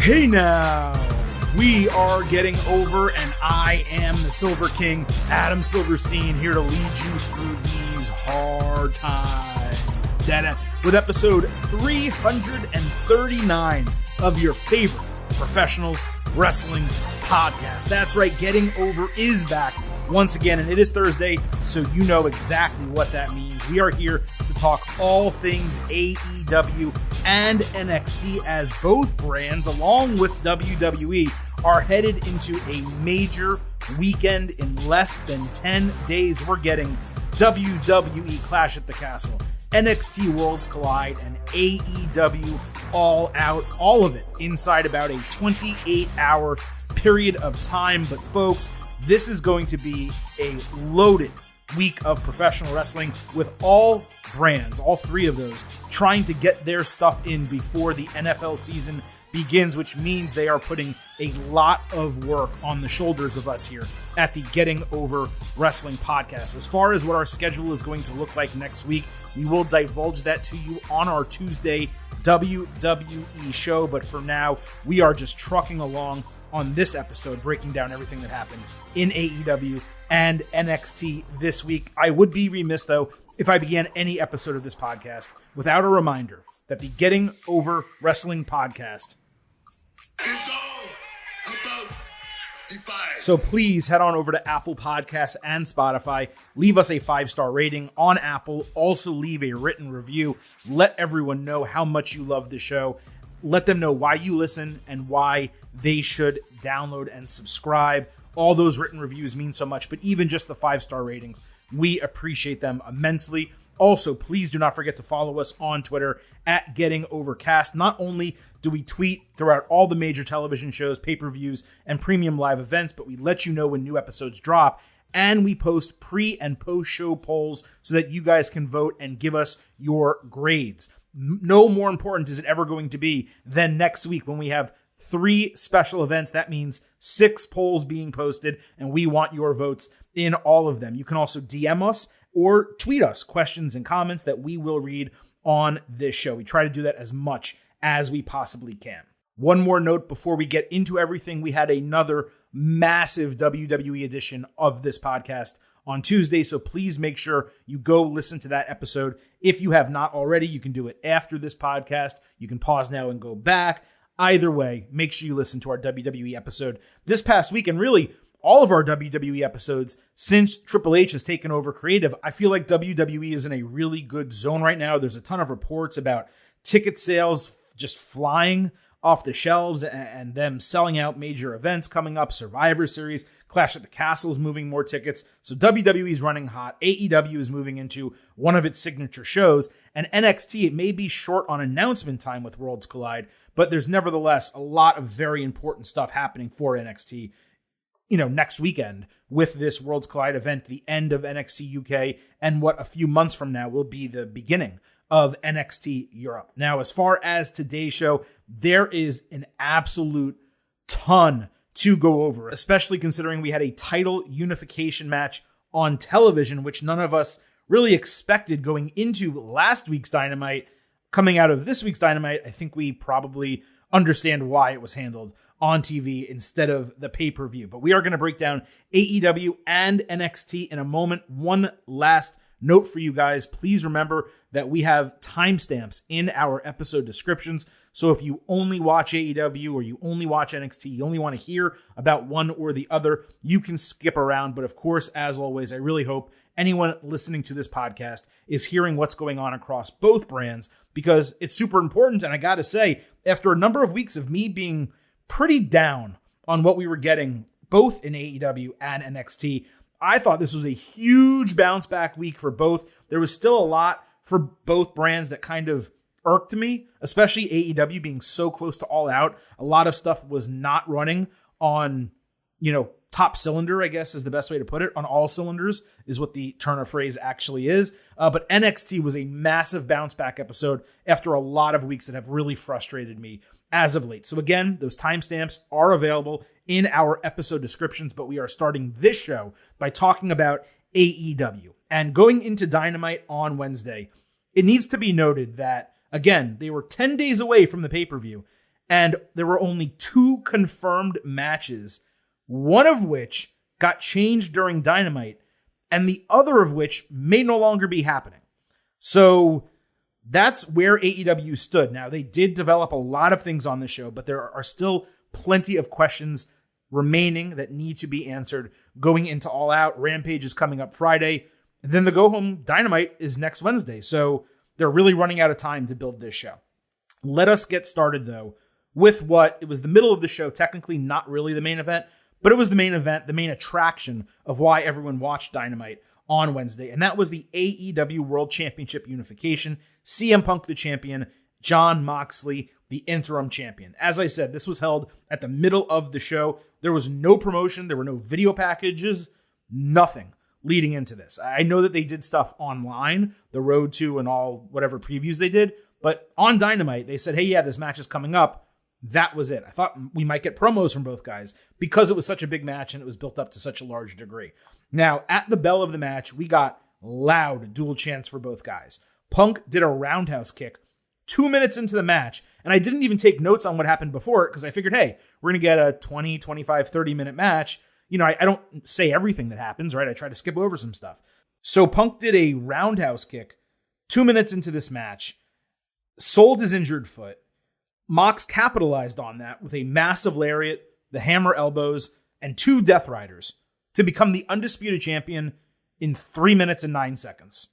Hey now, we are getting over, and I am the Silver King, Adam Silverstein, here to lead you through these hard times. With episode 339 of your favorite professional wrestling podcast. That's right, Getting Over is back once again, and it is Thursday, so you know exactly what that means. We are here to talk all things AEW and NXT, as both brands, along with WWE, are headed into a major weekend in less than 10 days. We're getting WWE Clash at the Castle, NXT Worlds Collide, and AEW All Out, all of it inside about a 28-hour period of time. But folks, this is going to be a loaded week of professional wrestling, with all brands, all three of those, trying to get their stuff in before the NFL season begins, which means they are putting a lot of work on the shoulders of us here at the Getting Over Wrestling podcast. As far as what our schedule is going to look like next week, we will divulge that to you on our Tuesday WWE show, but for now, we are just trucking along on this episode, breaking down everything that happened in AEW and NXT this week. I would be remiss, though, if I began any episode of this podcast without a reminder that the Getting Over Wrestling podcast is all about Defy. So please head on over to Apple Podcasts and Spotify. Leave us a 5-star rating on Apple. Also leave a written review. Let everyone know how much you love the show. Let them know why you listen and why they should download and subscribe. All those written reviews mean so much, but even just the 5-star ratings, we appreciate them immensely. Also, please do not forget to follow us on Twitter at Getting Overcast. Not only do we tweet throughout all the major television shows, pay-per-views, and premium live events, but we let you know when new episodes drop, and we post pre- and post-show polls so that you guys can vote and give us your grades. No more important is it ever going to be than next week when we have 3 special events. That means 6 polls being posted, and we want your votes in all of them. You can also DM us or tweet us questions and comments that we will read on this show. We try to do that as much as we possibly can. One more note before we get into everything. We had another massive WWE edition of this podcast on Tuesday, so please make sure you go listen to that episode. If you have not already, you can do it after this podcast. You can pause now and go back. Either way, make sure you listen to our WWE episode this past week, and really all of our WWE episodes since Triple H has taken over creative. I feel like WWE is in a really good zone right now. There's a ton of reports about ticket sales just flying off the shelves and them selling out major events coming up. Survivor Series, Clash at the Castle is moving more tickets. So WWE is running hot. AEW is moving into one of its signature shows. And NXT, it may be short on announcement time with Worlds Collide, but there's nevertheless a lot of very important stuff happening for NXT, next weekend with this Worlds Collide event, the end of NXT UK, and what a few months from now will be the beginning of NXT Europe. Now, as far as today's show, there is an absolute ton to go over, especially considering we had a title unification match on television, which none of us really expected going into last week's Dynamite. Coming out of this week's Dynamite, I think we probably understand why it was handled on TV instead of the pay-per-view. But we are going to break down AEW and NXT in a moment. One last note for you guys. Please remember that we have timestamps in our episode descriptions. So if you only watch AEW or you only watch NXT, you only want to hear about one or the other, you can skip around. But of course, as always, I really hope anyone listening to this podcast is hearing what's going on across both brands, because it's super important. And I got to say, after a number of weeks of me being pretty down on what we were getting both in AEW and NXT, I thought this was a huge bounce back week for both. There was still a lot for both brands that kind of irked me, especially AEW being so close to All Out. A lot of stuff was not running on, top cylinder, I guess is the best way to put it. On all cylinders is what the turn of phrase actually is. But NXT was a massive bounce back episode after a lot of weeks that have really frustrated me as of late. So again, those timestamps are available in our episode descriptions, but we are starting this show by talking about AEW. And going into Dynamite on Wednesday, it needs to be noted that, again, they were 10 days away from the pay-per-view, And there were only 2 confirmed matches, one of which got changed during Dynamite, and the other of which may no longer be happening. So that's where AEW stood. Now, they did develop a lot of things on the show, but there are still plenty of questions remaining that need to be answered going into All Out. Rampage is coming up Friday. And then the go-home Dynamite is next Wednesday. So they're really running out of time to build this show. Let us get started, though, with what it was the middle of the show, technically not really the main event, but it was the main event, the main attraction of why everyone watched Dynamite on Wednesday. And that was the AEW World Championship unification. CM Punk, the champion, Jon Moxley, the interim champion. As I said, this was held at the middle of the show. There was no promotion. There were no video packages, nothing leading into this. I know that they did stuff online, the road to and all whatever previews they did, but on Dynamite, they said, hey, yeah, this match is coming up. That was it. I thought we might get promos from both guys because it was such a big match and it was built up to such a large degree. Now, at the bell of the match, we got loud dual chants for both guys. Punk did a roundhouse kick 2 minutes into the match, and I didn't even take notes on what happened before it because I figured, hey, we're going to get a 20, 25, 30-minute match. You know, I don't say everything that happens, right? I try to skip over some stuff. So Punk did a roundhouse kick 2 minutes into this match, sold his injured foot. Mox capitalized on that with a massive lariat, the hammer elbows, and 2 Death Riders to become the undisputed champion in 3 minutes and 9 seconds.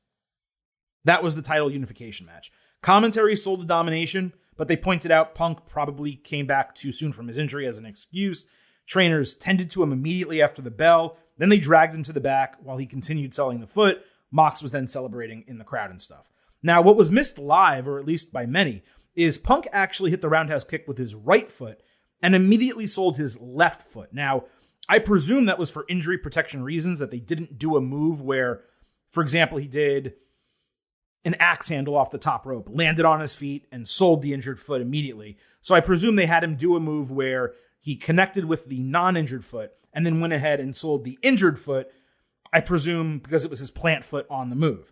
That was the title unification match. Commentary sold the domination, but they pointed out Punk probably came back too soon from his injury as an excuse. Trainers tended to him immediately after the bell. Then they dragged him to the back while he continued selling the foot. Mox was then celebrating in the crowd and stuff. Now, what was missed live, or at least by many, is Punk actually hit the roundhouse kick with his right foot and immediately sold his left foot. Now, I presume that was for injury protection reasons, that they didn't do a move where, for example, he did an axe handle off the top rope, landed on his feet, and sold the injured foot immediately. So I presume they had him do a move where he connected with the non-injured foot and then went ahead and sold the injured foot, I presume because it was his plant foot on the move.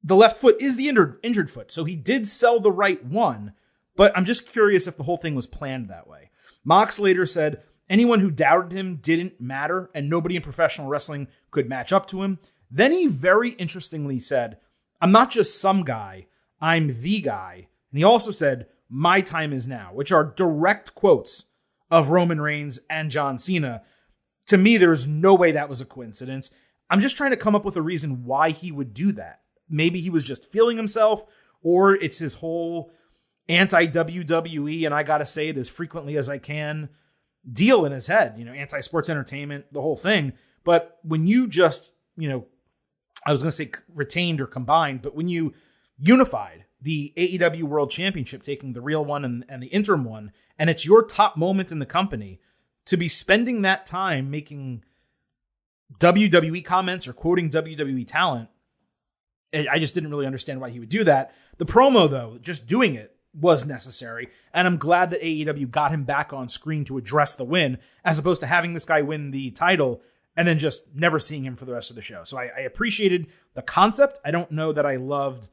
The left foot is the injured foot, so he did sell the right one, but I'm just curious if the whole thing was planned that way. Mox later said anyone who doubted him didn't matter and nobody in professional wrestling could match up to him. Then he very interestingly said, I'm not just some guy, I'm the guy. And he also said, my time is now, which are direct quotes of Roman Reigns and John Cena. To me, there's no way that was a coincidence. I'm just trying to come up with a reason why he would do that. Maybe he was just feeling himself, or it's his whole anti-WWE, and I got to say it as frequently as I can, deal in his head, anti-sports entertainment, the whole thing. But when you just, I was going to say retained or combined, but when you unified the AEW World Championship, taking the real one and the interim one, and it's your top moment in the company, to be spending that time making WWE comments or quoting WWE talent, I just didn't really understand why he would do that. The promo, though, just doing it was necessary, and I'm glad that AEW got him back on screen to address the win, as opposed to having this guy win the title and then just never seeing him for the rest of the show. So I appreciated the concept. I don't know that I loved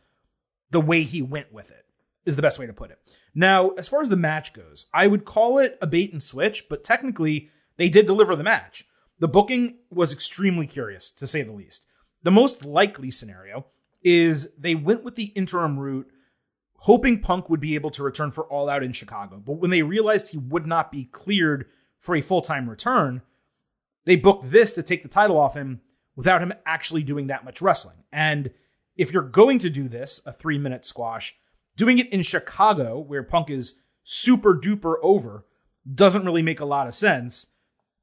the way he went with it, is the best way to put it. Now, as far as the match goes, I would call it a bait and switch, but technically they did deliver the match. The booking was extremely curious, to say the least. The most likely scenario is they went with the interim route, hoping Punk would be able to return for All Out in Chicago. But when they realized he would not be cleared for a full-time return, they booked this to take the title off him without him actually doing that much wrestling. And if you're going to do this, a 3-minute squash, doing it in Chicago, where Punk is super duper over, doesn't really make a lot of sense.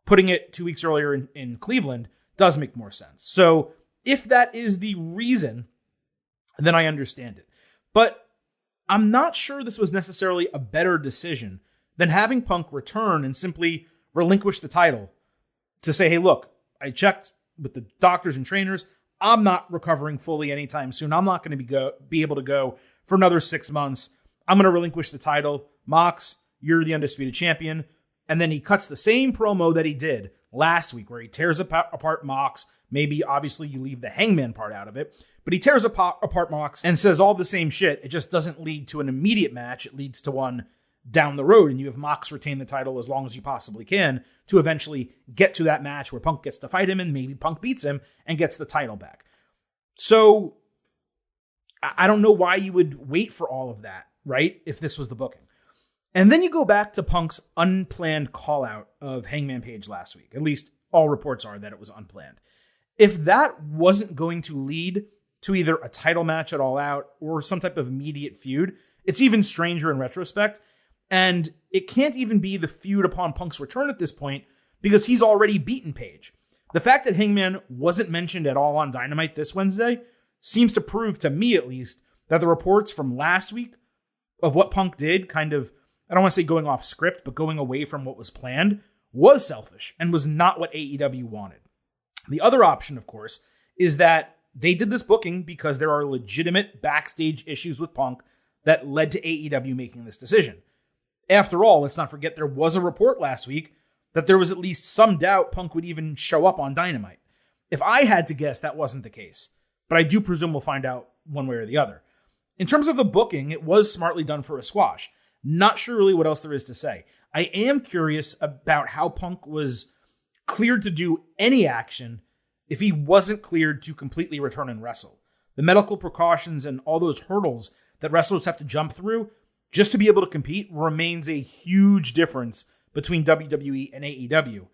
Putting it 2 weeks earlier in Cleveland does make more sense. So if that is the reason, then I understand it. But I'm not sure this was necessarily a better decision than having Punk return and simply relinquish the title to say, hey, look, I checked with the doctors and trainers. I'm not recovering fully anytime soon. I'm not going to be able to go for another 6 months. I'm going to relinquish the title. Mox, you're the undisputed champion. And then he cuts the same promo that he did last week, where he tears apart Mox. Maybe, obviously, you leave the Hangman part out of it. But he tears apart Mox and says all the same shit. It just doesn't lead to an immediate match. It leads to one down the road, and you have Mox retain the title as long as you possibly can to eventually get to that match where Punk gets to fight him and maybe Punk beats him and gets the title back. So I don't know why you would wait for all of that, right? If this was the booking. And then you go back to Punk's unplanned call out of Hangman Page last week. At least all reports are that it was unplanned. If that wasn't going to lead to either a title match at All Out or some type of immediate feud, it's even stranger in retrospect. And it can't even be the feud upon Punk's return at this point because he's already beaten Page. The fact that Hangman wasn't mentioned at all on Dynamite this Wednesday seems to prove, to me at least, that the reports from last week of what Punk did, kind of, I don't want to say going off script, but going away from what was planned, was selfish and was not what AEW wanted. The other option, of course, is that they did this booking because there are legitimate backstage issues with Punk that led to AEW making this decision. After all, let's not forget there was a report last week that there was at least some doubt Punk would even show up on Dynamite. If I had to guess, that wasn't the case. But I do presume we'll find out one way or the other. In terms of the booking, it was smartly done for a squash. Not sure really what else there is to say. I am curious about how Punk was cleared to do any action if he wasn't cleared to completely return and wrestle. The medical precautions and all those hurdles that wrestlers have to jump through just to be able to compete remains a huge difference between WWE and AEW.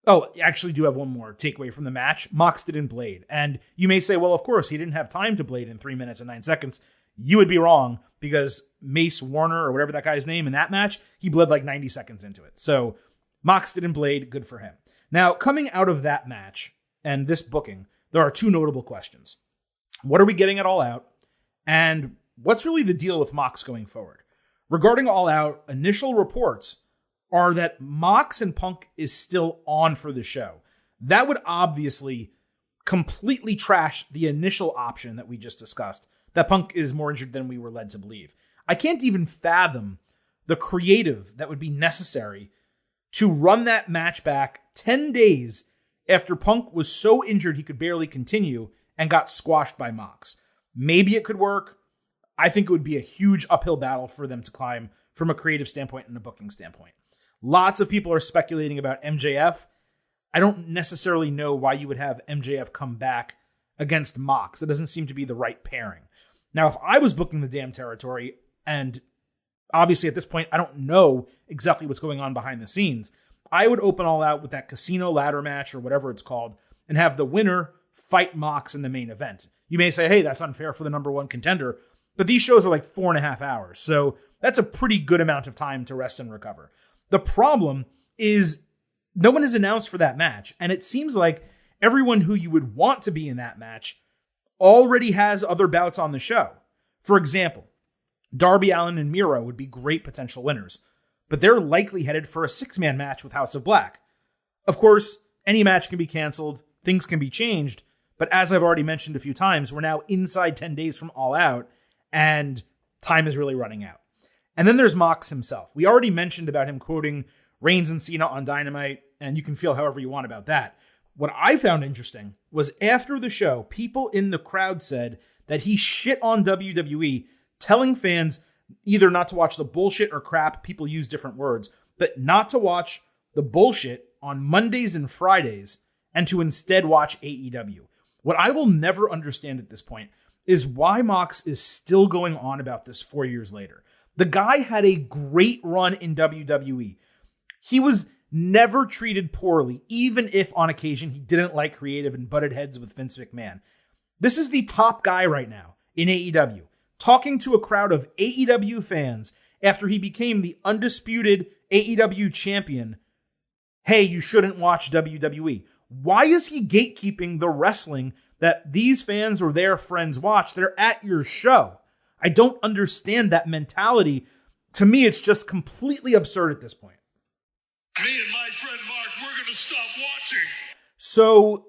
Oh, I actually do have one more takeaway from the match. Mox didn't blade. And you may say, well, of course, he didn't have time to blade in 3 minutes and 9 seconds. You would be wrong because Mace Warner, or whatever that guy's name in that match, he bled like 90 seconds into it. So Mox didn't blade. Good for him. Now, coming out of that match and this booking, there are two notable questions. What are we getting at All Out? And what's really the deal with Mox going forward? Regarding All Out, initial reports are that Mox and Punk is still on for the show. That would obviously completely trash the initial option that we just discussed, that Punk is more injured than we were led to believe. I can't even fathom the creative that would be necessary to run that match back 10 days after Punk was so injured he could barely continue and got squashed by Mox. Maybe it could work. I think it would be a huge uphill battle for them to climb from a creative standpoint and a booking standpoint. Lots of people are speculating about MJF. I don't necessarily know why you would have MJF come back against Mox. It doesn't seem to be the right pairing. Now, if I was booking the damn territory, and obviously at this point, I don't know exactly what's going on behind the scenes, I would open All Out with that casino ladder match or whatever it's called and have the winner fight Mox in the main event. You may say, hey, that's unfair for the number one contender, but these shows are like 4.5 hours. So that's a pretty good amount of time to rest and recover. The problem is no one is announced for that match. And it seems like everyone who you would want to be in that match already has other bouts on the show. For example, Darby Allin and Miro would be great potential winners, but they're likely headed for a 6-man match with House of Black. Of course, any match can be canceled, things can be changed, but as I've already mentioned a few times, we're now inside 10 days from All Out, and time is really running out. And then there's Mox himself. We already mentioned about him quoting Reigns and Cena on Dynamite, and you can feel however you want about that. What I found interesting was after the show, people in the crowd said that he shit on WWE, telling fans either not to watch the bullshit or crap, people use different words, but not to watch the bullshit on Mondays and Fridays and to instead watch AEW. What I will never understand at this point is why Mox is still going on about this 4 years later. The guy had a great run in WWE. He was never treated poorly, even if on occasion he didn't like creative and butted heads with Vince McMahon. This is the top guy right now in AEW, talking to a crowd of AEW fans after he became the undisputed AEW champion. Hey, you shouldn't watch WWE. Why is he gatekeeping the wrestling that these fans or their friends watch? They're at your show. I don't understand that mentality. To me, it's just completely absurd at this point. Me and my friend Mark, we're going to stop watching. So,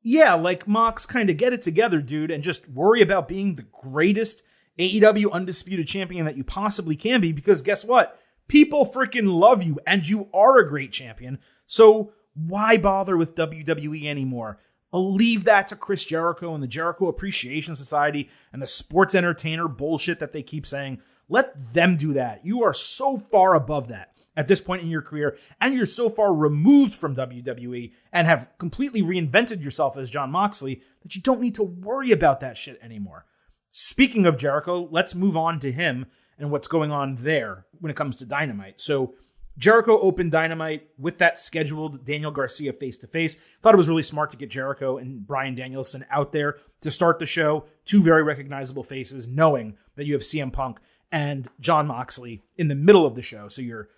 yeah, like Mox, kind of get it together, dude, and just worry about being the greatest AEW undisputed champion that you possibly can be, because guess what? People freaking love you, and you are a great champion. So why bother with WWE anymore? I'll leave that to Chris Jericho and the Jericho Appreciation Society and the sports entertainer bullshit that they keep saying. Let them do that. You are so far above that at this point in your career, and you're so far removed from WWE and have completely reinvented yourself as Jon Moxley that you don't need to worry about that shit anymore. Speaking of Jericho, let's move on to him and what's going on there when it comes to Dynamite. So Jericho opened Dynamite with that scheduled Daniel Garcia face-to-face. Thought it was really smart to get Jericho and Bryan Danielson out there to start the show. Two very recognizable faces, knowing that you have CM Punk and Jon Moxley in the middle of the show. So you're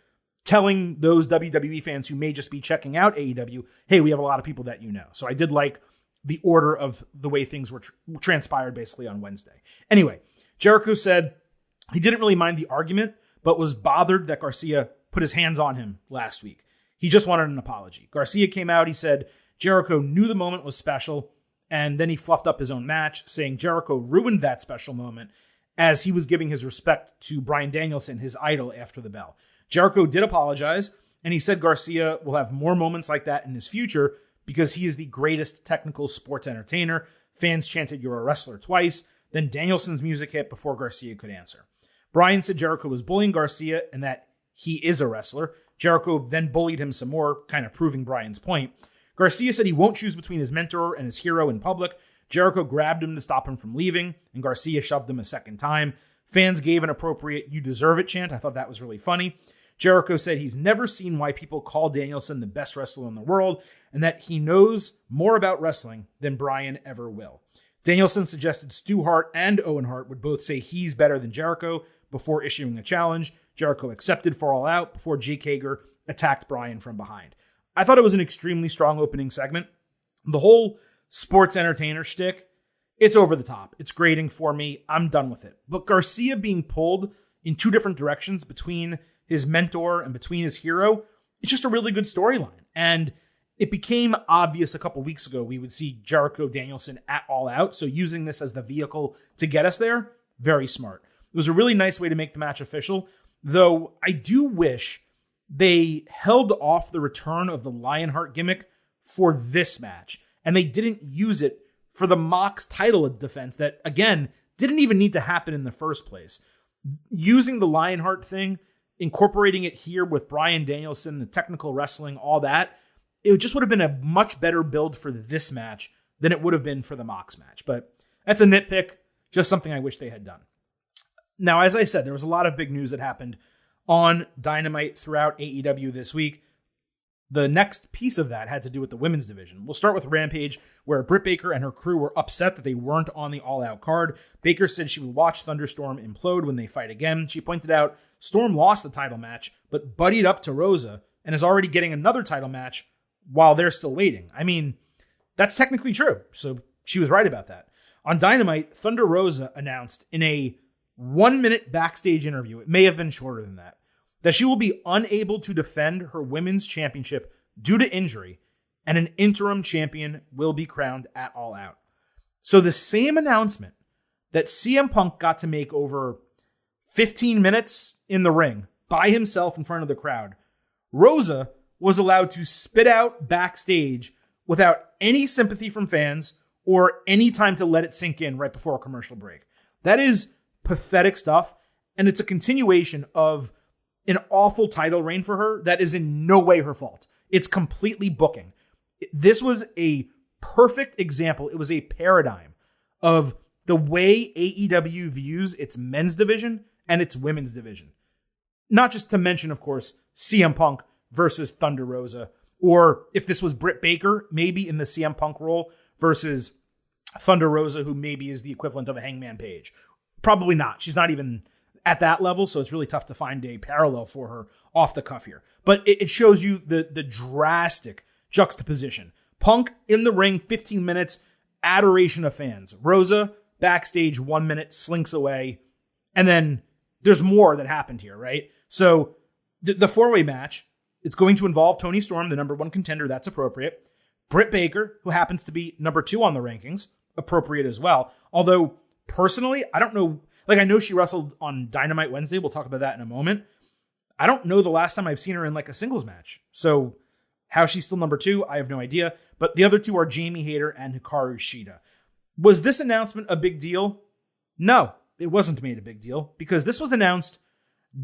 telling those WWE fans who may just be checking out AEW, hey, we have a lot of people that you know. So I did like the order of the way things were transpired basically on Wednesday. Anyway, Jericho said he didn't really mind the argument, but was bothered that Garcia put his hands on him last week. He just wanted an apology. Garcia came out. He said Jericho knew the moment was special, and then he fluffed up his own match, saying Jericho ruined that special moment as he was giving his respect to Bryan Danielson, his idol, after the bell. Jericho did apologize, and he said Garcia will have more moments like that in his future because he is the greatest technical sports entertainer. Fans chanted, "You're a wrestler," twice. Then Danielson's music hit before Garcia could answer. Bryan said Jericho was bullying Garcia and that he is a wrestler. Jericho then bullied him some more, kind of proving Bryan's point. Garcia said he won't choose between his mentor and his hero in public. Jericho grabbed him to stop him from leaving, and Garcia shoved him a second time. Fans gave an appropriate "you deserve it" chant. I thought that was really funny. Jericho said he's never seen why people call Danielson the best wrestler in the world, and that he knows more about wrestling than Bryan ever will. Danielson suggested Stu Hart and Owen Hart would both say he's better than Jericho before issuing a challenge. Jericho accepted for All Out before Jake Hager attacked Bryan from behind. I thought it was an extremely strong opening segment. The whole sports entertainer shtick, it's over the top. It's grating for me. I'm done with it. But Garcia being pulled in two different directions between his mentor and between his hero, it's just a really good storyline. And it became obvious a couple weeks ago we would see Jericho Danielson at All Out. So using this as the vehicle to get us there, very smart. It was a really nice way to make the match official, though I do wish they held off the return of the Lionheart gimmick for this match. And they didn't use it for the Mox title defense that, again, didn't even need to happen in the first place. Using the Lionheart thing, incorporating it here with Bryan Danielson, the technical wrestling, all that, it just would have been a much better build for this match than it would have been for the Mox match. But that's a nitpick, just something I wish they had done. Now, as I said, there was a lot of big news that happened on Dynamite throughout AEW this week. The next piece of that had to do with the women's division. We'll start with Rampage, where Britt Baker and her crew were upset that they weren't on the All Out card. Baker said she would watch Thunderstorm implode when they fight again. She pointed out Storm lost the title match, but buddied up to Rosa and is already getting another title match while they're still waiting. I mean, that's technically true, so she was right about that. On Dynamite, Thunder Rosa announced in a 1-minute backstage interview, it may have been shorter than that she will be unable to defend her women's championship due to injury, and an interim champion will be crowned at All Out. So the same announcement that CM Punk got to make over 15 minutes in the ring by himself in front of the crowd, Rosa was allowed to spit out backstage without any sympathy from fans or any time to let it sink in right before a commercial break. That is pathetic stuff, and it's a continuation of an awful title reign for her that is in no way her fault. It's completely booking. This was a perfect example. It was a paradigm of the way AEW views its men's division and its women's division. Not just to mention, of course, CM Punk versus Thunder Rosa, or if this was Britt Baker, maybe in the CM Punk role versus Thunder Rosa, who maybe is the equivalent of a Hangman Page. Probably not. She's not even at that level, so it's really tough to find a parallel for her off the cuff here. But it shows you the drastic juxtaposition. Punk in the ring, 15 minutes, adoration of fans. Rosa, backstage, 1 minute, slinks away. And then there's more that happened here, right? So the four-way match, it's going to involve Toni Storm, the number one contender. That's appropriate. Britt Baker, who happens to be number 2 on the rankings, appropriate as well. Although, personally, I don't know. Like, I know she wrestled on Dynamite Wednesday. We'll talk about that in a moment. I don't know the last time I've seen her in like a singles match. So how she's still number 2, I have no idea. But the other two are Jamie Hayter and Hikaru Shida. Was this announcement a big deal? No, it wasn't made a big deal because this was announced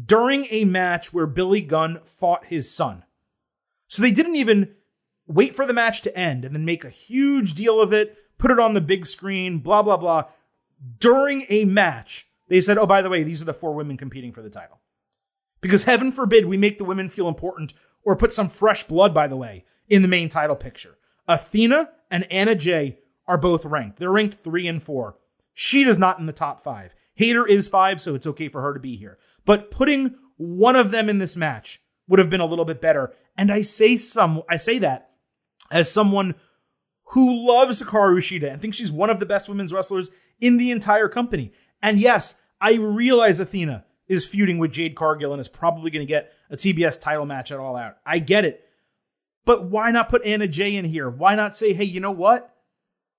during a match where Billy Gunn fought his son. So they didn't even wait for the match to end and then make a huge deal of it, put it on the big screen, blah, blah, blah. During a match, they said, oh, by the way, these are the 4 women competing for the title. Because heaven forbid we make the women feel important or put some fresh blood, by the way, in the main title picture. Athena and Anna Jay are both ranked. They're ranked 3 and 4. Sheeta's not in the top 5. Hayter is 5, so it's okay for her to be here. But putting one of them in this match would have been a little bit better. And I say that as someone who loves Hikaru Shida and thinks she's one of the best women's wrestlers in the entire company. And yes, I realize Athena is feuding with Jade Cargill and is probably going to get a TBS title match at All Out. I get it. But why not put Anna Jay in here? Why not say, hey, you know what?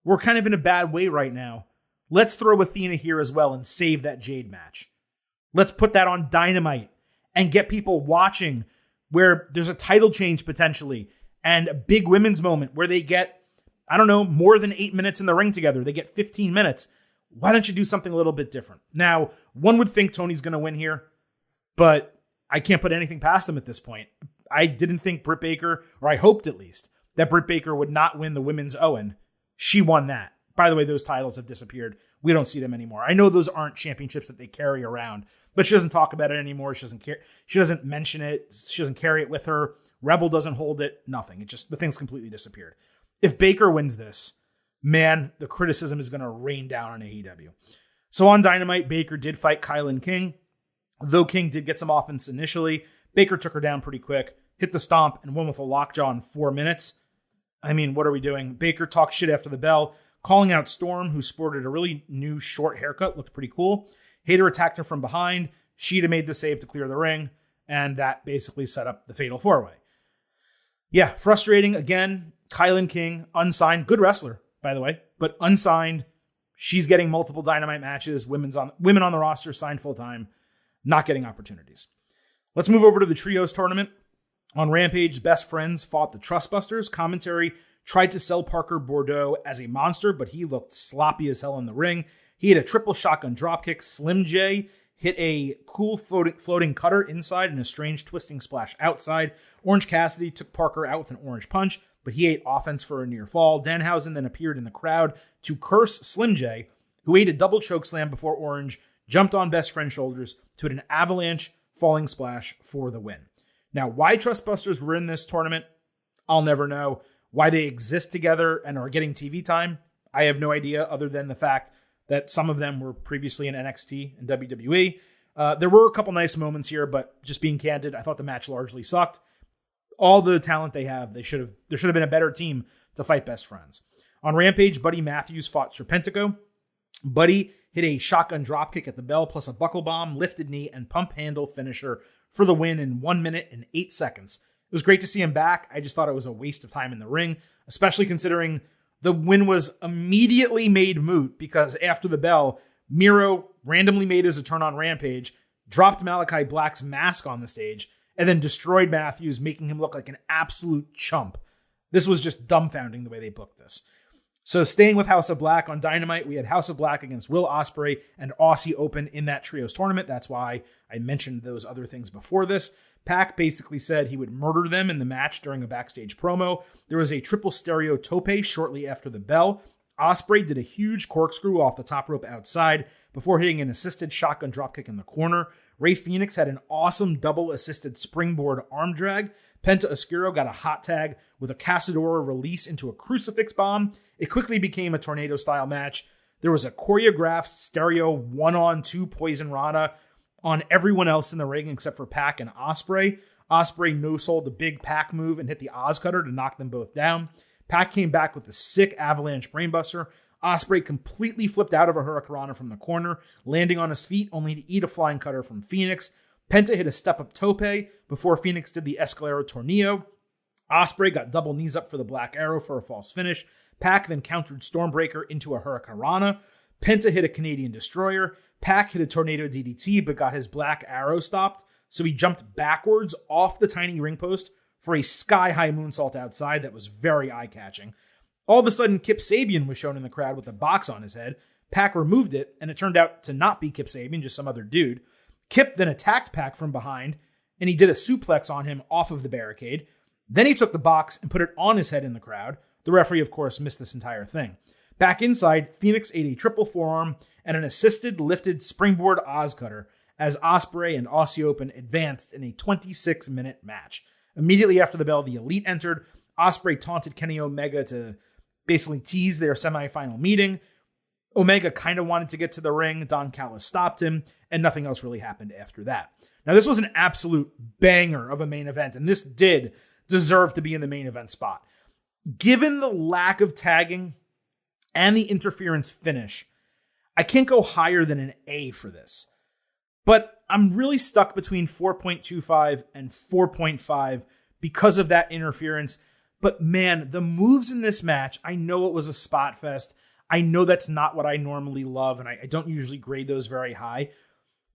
We're kind of in a bad way right now. Let's throw Athena here as well and save that Jade match. Let's put that on Dynamite and get people watching where there's a title change potentially and a big women's moment where they get, I don't know, more than 8 minutes in the ring together. They get 15 minutes. Why don't you do something a little bit different? Now, one would think Tony's going to win here, but I can't put anything past him at this point. I didn't think Britt Baker, or I hoped at least, that Britt Baker would not win the Women's Owen. She won that. By the way, those titles have disappeared. We don't see them anymore. I know those aren't championships that they carry around, but she doesn't talk about it anymore. She doesn't care. She doesn't mention it. She doesn't carry it with her. Rebel doesn't hold it. Nothing. The thing's completely disappeared. If Baker wins this, man, the criticism is going to rain down on AEW. So on Dynamite, Baker did fight Kylan King. Though King did get some offense initially, Baker took her down pretty quick, hit the stomp, and won with a lockjaw in 4 minutes. I mean, what are we doing? Baker talked shit after the bell, calling out Storm, who sported a really new short haircut, looked pretty cool. Hayter attacked her from behind. Sheeta made the save to clear the ring, and that basically set up the Fatal 4-Way. Yeah, frustrating. Again, Kylan King, unsigned, good wrestler, by the way, but unsigned. She's getting multiple Dynamite matches. Women on the roster signed full-time, not getting opportunities. Let's move over to the Trios tournament. On Rampage, Best Friends fought the Trustbusters. Commentary tried to sell Parker Bordeaux as a monster, but he looked sloppy as hell in the ring. He hit a triple shotgun dropkick. Slim J hit a cool floating cutter inside and a strange twisting splash outside. Orange Cassidy took Parker out with an orange punch, but he ate offense for a near fall. Danhausen then appeared in the crowd to curse Slim J, who ate a double choke slam before Orange jumped on Best Friend's shoulders to hit an avalanche falling splash for the win. Now, why Trustbusters were in this tournament, I'll never know. Why they exist together and are getting TV time, I have no idea, other than the fact that some of them were previously in NXT and WWE. There were a couple nice moments here, but just being candid, I thought the match largely sucked. All the talent they have, there should have been a better team to fight Best Friends. On Rampage, Buddy Matthews fought Serpentico. Buddy hit a shotgun dropkick at the bell, plus a buckle bomb, lifted knee, and pump handle finisher for the win in 1 minute and 8 seconds. It was great to see him back. I just thought it was a waste of time in the ring, especially considering the win was immediately made moot because after the bell, Miro randomly made his return on Rampage, dropped Malachi Black's mask on the stage, and then destroyed Matthews, making him look like an absolute chump. This was just dumbfounding the way they booked this. So staying with House of Black on Dynamite, we had House of Black against Will Ospreay and Aussie Open in that Trios tournament. That's why I mentioned those other things before this. Pac basically said he would murder them in the match during a backstage promo. There was a triple stereo tope shortly after the bell. Ospreay did a huge corkscrew off the top rope outside before hitting an assisted shotgun dropkick in the corner. Rey Fenix had an awesome double assisted springboard arm drag. Penta Oscuro got a hot tag with a Casadora release into a crucifix bomb. It quickly became a tornado-style match. There was a choreographed stereo 1-on-2 Poison Rana on everyone else in the ring except for Pac and Ospreay. Ospreay no-sold the big Pac move and hit the Oz Cutter to knock them both down. Pac came back with a sick avalanche brainbuster. Ospreay completely flipped out of a Hurricanrana from the corner, landing on his feet only to eat a flying cutter from Phoenix. Penta hit a step-up tope before Phoenix did the Escalero Tornillo. Ospreay got double knees up for the Black Arrow for a false finish. Pac then countered Stormbreaker into a Hurricanrana. Penta hit a Canadian Destroyer. Pac hit a Tornado DDT but got his Black Arrow stopped, so he jumped backwards off the tiny ring post for a sky-high moonsault outside that was very eye-catching. All of a sudden, Kip Sabian was shown in the crowd with a box on his head. Pac removed it, and it turned out to not be Kip Sabian, just some other dude. Kip then attacked Pac from behind, and he did a suplex on him off of the barricade. Then he took the box and put it on his head in the crowd. The referee, of course, missed this entire thing. Back inside, Phoenix ate a triple forearm and an assisted lifted springboard Oz cutter as Ospreay and Aussie Open advanced in a 26-minute match. Immediately after the bell, the Elite entered. Ospreay taunted Kenny Omega to basically tease their semifinal meeting. Omega kind of wanted to get to the ring. Don Callis stopped him, and nothing else really happened after that. Now, this was an absolute banger of a main event, and this did deserve to be in the main event spot. Given the lack of tagging and the interference finish, I can't go higher than an A for this. But I'm really stuck between 4.25 and 4.5 because of that interference. But man, the moves in this match, I know it was a spot fest. I know that's not what I normally love, and I don't usually grade those very high.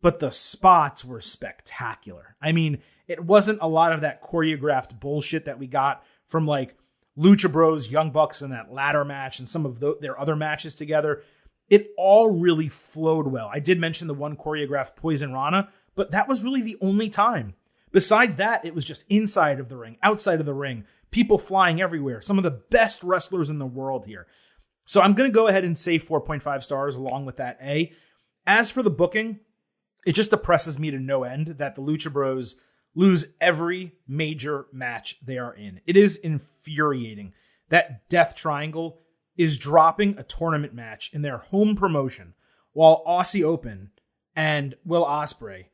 But the spots were spectacular. I mean, it wasn't a lot of that choreographed bullshit that we got from like Lucha Bros, Young Bucks in that ladder match and some of their other matches together. It all really flowed well. I did mention the one choreographed Poison Rana, but that was really the only time. Besides that, it was just inside of the ring, outside of the ring, people flying everywhere. Some of the best wrestlers in the world here. So I'm going to go ahead and say 4.5 stars along with that A. As for the booking, it just depresses me to no end that the Lucha Bros lose every major match they are in. It is infuriating that Death Triangle is dropping a tournament match in their home promotion while Aussie Open and Will Ospreay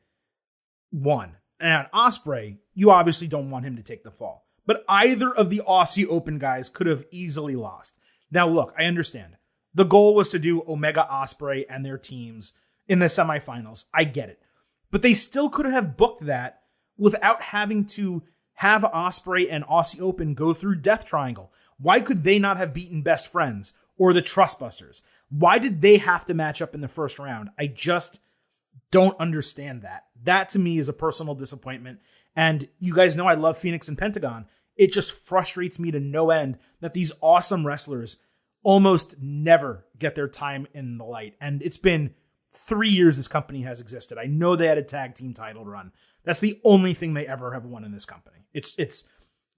won. And Ospreay, you obviously don't want him to take the fall. But either of the Aussie Open guys could have easily lost. Now, look, I understand. The goal was to do Omega Ospreay and their teams in the semifinals. I get it. But they still could have booked that without having to have Ospreay and Aussie Open go through Death Triangle. Why could they not have beaten Best Friends or the Trustbusters? Why did they have to match up in the first round? I just don't understand that. That to me is a personal disappointment. And you guys know I love Phoenix and Pentagon. It just frustrates me to no end that these awesome wrestlers almost never get their time in the light. And it's been 3 years this company has existed. I know they had a tag team title run. That's the only thing they ever have won in this company. It's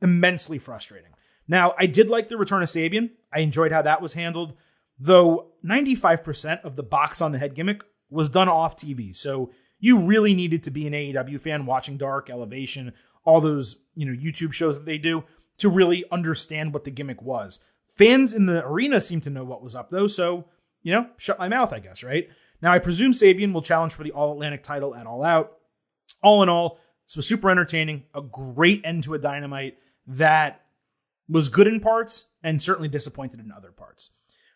immensely frustrating. Now, I did like the return of Sabian. I enjoyed how that was handled, though 95% of the box on the head gimmick was done off TV. So you really needed to be an AEW fan watching Dark, Elevation, all those, YouTube shows that they do to really understand what the gimmick was. Fans in the arena seem to know what was up though. So, shut my mouth, I guess, right? Now, I presume Sabian will challenge for the All Atlantic title at All Out. All in all, this was super entertaining, a great end to a Dynamite that was good in parts and certainly disappointed in other parts.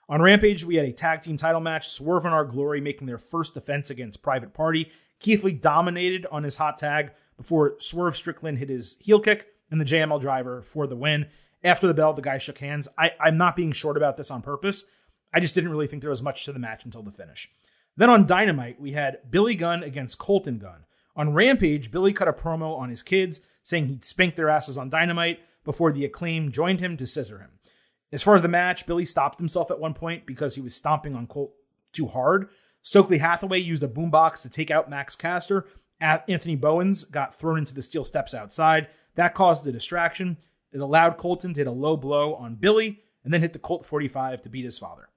On Rampage, we had a tag team title match, Swerve and Our Glory making their first defense against Private Party. Keith Lee dominated on his hot tag before Swerve Strickland hit his heel kick and the JML driver for the win. After the bell, the guys shook hands. I'm not being short about this on purpose. I just didn't really think there was much to the match until the finish. Then on Dynamite, we had Billy Gunn against Colton Gunn. On Rampage, Billy cut a promo on his kids, saying he'd spank their asses on Dynamite before the Acclaim joined him to scissor him. As far as the match, Billy stopped himself at one point because he was stomping on Colt too hard. Stokely Hathaway used a boombox to take out Max Caster. Anthony Bowens got thrown into the steel steps outside. That caused a distraction. It allowed Colton to hit a low blow on Billy and then hit the Colt 45 to beat his father.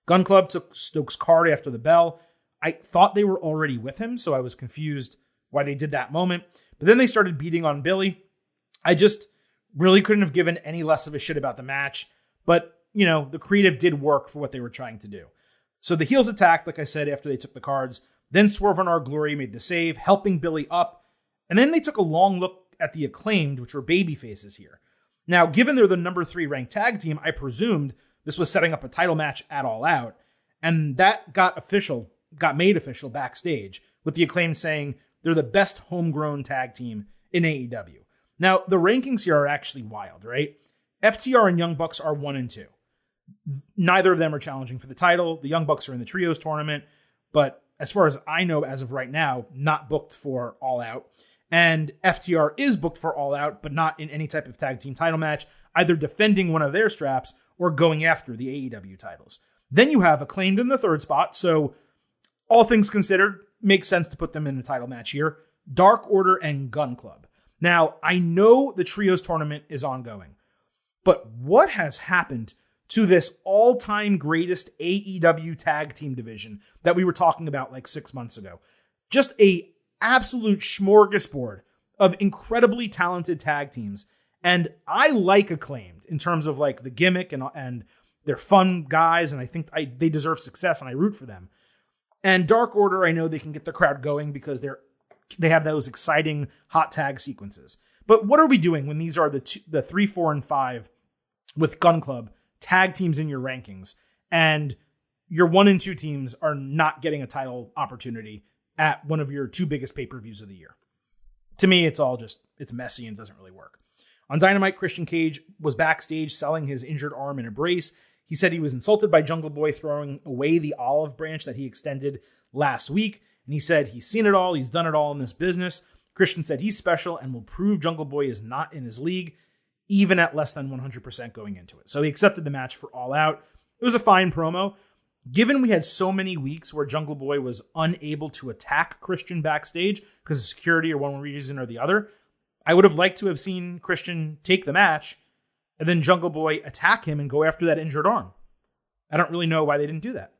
Gun Club took Stokes' card after the bell. I thought they were already with him, so I was confused why they did that moment. But then they started beating on Billy. I just really couldn't have given any less of a shit about the match. But, the creative did work for what they were trying to do. So the heels attacked, like I said, after they took the cards. Then Swerve and Our Glory made the save, helping Billy up. And then they took a long look at the Acclaimed, which were baby faces here. Now, given they're the number 3 ranked tag team, I presumed this was setting up a title match at All Out. And that got made official backstage, with the Acclaimed saying they're the best homegrown tag team in AEW. Now, the rankings here are actually wild, right? FTR and Young Bucks are 1 and 2. Neither of them are challenging for the title. The Young Bucks are in the Trios tournament, but as far as I know, as of right now, not booked for All Out. And FTR is booked for All Out, but not in any type of tag team title match, either defending one of their straps or going after the AEW titles. Then you have Acclaimed in the third spot. So all things considered, makes sense to put them in a title match here. Dark Order and Gun Club. Now, I know the Trios tournament is ongoing, but what has happened to this all-time greatest AEW tag team division that we were talking about like 6 months ago? Just a absolute smorgasbord of incredibly talented tag teams. And I like Acclaimed in terms of like the gimmick and they're fun guys. And I think they deserve success and I root for them. And Dark Order, I know they can get the crowd going because they have those exciting hot tag sequences. But what are we doing when these are the 3, 4, and 5 with Gun Club tag teams in your rankings and your 1 and 2 teams are not getting a title opportunity at one of your 2 biggest pay-per-views of the year? To me, it's messy and doesn't really work. On Dynamite, Christian Cage was backstage selling his injured arm in a brace. He said he was insulted by Jungle Boy throwing away the olive branch that he extended last week. And he said he's seen it all. He's done it all in this business. Christian said he's special and will prove Jungle Boy is not in his league, even at less than 100% going into it. So he accepted the match for All Out. It was a fine promo. Given we had so many weeks where Jungle Boy was unable to attack Christian backstage because of security or one reason or the other, I would have liked to have seen Christian take the match and then Jungle Boy attack him and go after that injured arm. I don't really know why they didn't do that.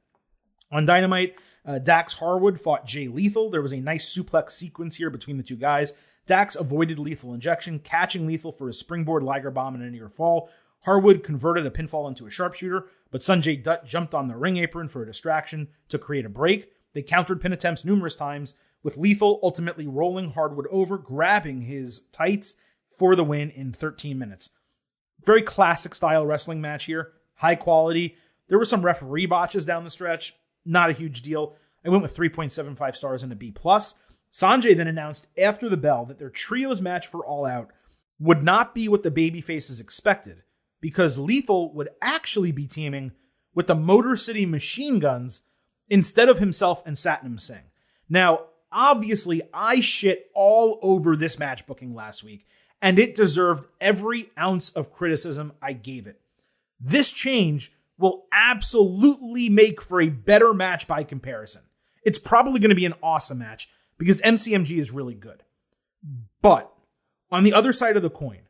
On Dynamite, Dax Harwood fought Jay Lethal. There was a nice suplex sequence here between the two guys. Dax avoided lethal injection, catching Lethal for his springboard Liger bomb and a near fall. Harwood converted a pinfall into a sharpshooter, but Sanjay Dutt jumped on the ring apron for a distraction to create a break. They countered pin attempts numerous times, with Lethal ultimately rolling Harwood over, grabbing his tights for the win in 13 minutes. Very classic style wrestling match here. High quality. There were some referee botches down the stretch. Not a huge deal. I went with 3.75 stars and a B+. Sanjay then announced after the bell that their trios match for All Out would not be what the babyfaces expected, because Lethal would actually be teaming with the Motor City Machine Guns instead of himself and Satnam Singh. Now, obviously, I shit all over this match booking last week, and it deserved every ounce of criticism I gave it. This change will absolutely make for a better match by comparison. It's probably going to be an awesome match because MCMG is really good. But on the other side of the coin,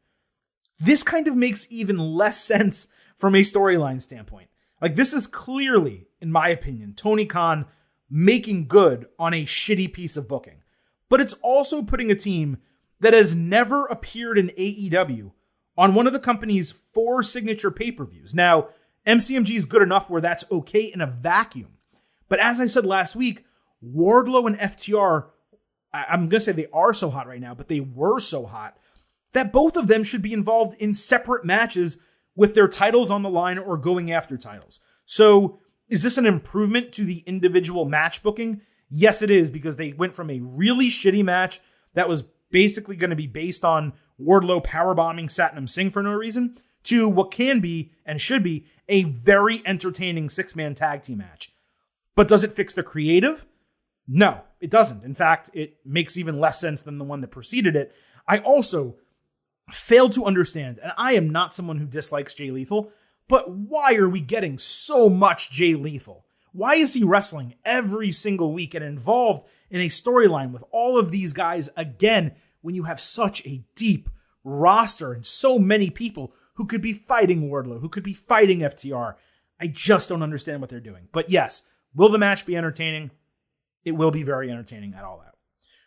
this kind of makes even less sense from a storyline standpoint. Like, this is clearly, in my opinion, Tony Khan making good on a shitty piece of booking. But it's also putting a team that has never appeared in AEW on one of the company's 4 signature pay-per-views. Now, MCMG is good enough where that's okay in a vacuum. But as I said last week, Wardlow and FTR, I'm going to say they are so hot right now, but they were so hot that both of them should be involved in separate matches with their titles on the line or going after titles. So is this an improvement to the individual match booking? Yes, it is, because they went from a really shitty match that was basically going to be based on Wardlow powerbombing Satnam Singh for no reason to what can be and should be a very entertaining 6-man tag team match. But does it fix the creative? No, it doesn't. In fact, it makes even less sense than the one that preceded it. I also failed to understand, and I am not someone who dislikes Jay Lethal, but why are we getting so much Jay Lethal? Why is he wrestling every single week and involved in a storyline with all of these guys again when you have such a deep roster and so many people who could be fighting Wardlow, who could be fighting FTR? I just don't understand what they're doing. But yes, will the match be entertaining? It will be very entertaining at All Out.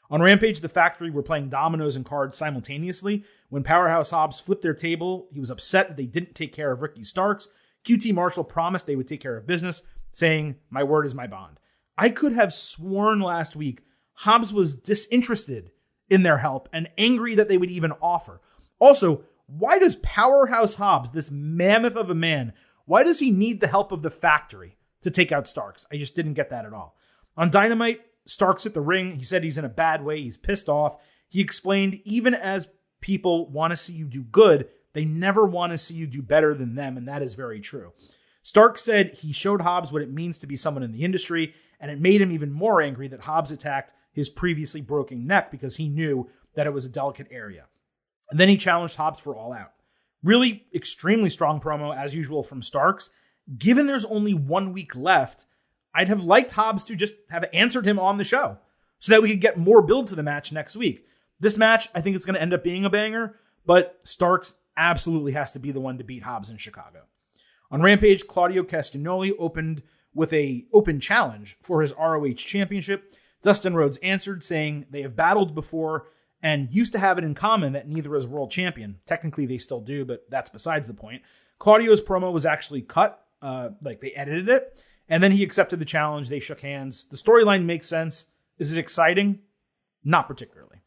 On Rampage, the Factory were playing dominoes and cards simultaneously. When Powerhouse Hobbs flipped their table, he was upset that they didn't take care of Ricky Starks. QT Marshall promised they would take care of business, saying, "My word is my bond." I could have sworn last week Hobbs was disinterested in their help and angry that they would even offer. Also, why does Powerhouse Hobbs, this mammoth of a man, why does he need the help of the Factory to take out Starks? I just didn't get that at all. On Dynamite, Starks at the ring. He said he's in a bad way. He's pissed off. He explained, even as people want to see you do good, they never want to see you do better than them, and that is very true. Starks said he showed Hobbs what it means to be someone in the industry, and it made him even more angry that Hobbs attacked his previously broken neck because he knew that it was a delicate area. And then he challenged Hobbs for All Out. Really extremely strong promo, as usual, from Starks. Given there's only 1 week left, I'd have liked Hobbs to just have answered him on the show so that we could get more build to the match next week. This match, I think it's going to end up being a banger, but Starks absolutely has to be the one to beat Hobbs in Chicago. On Rampage, Claudio Castagnoli opened with an open challenge for his ROH championship. Dustin Rhodes answered, saying they have battled before and used to have it in common that neither is world champion. Technically, they still do, but that's besides the point. Claudio's promo was actually cut, they edited it, and then he accepted the challenge. They shook hands. The storyline makes sense. Is it exciting? Not particularly.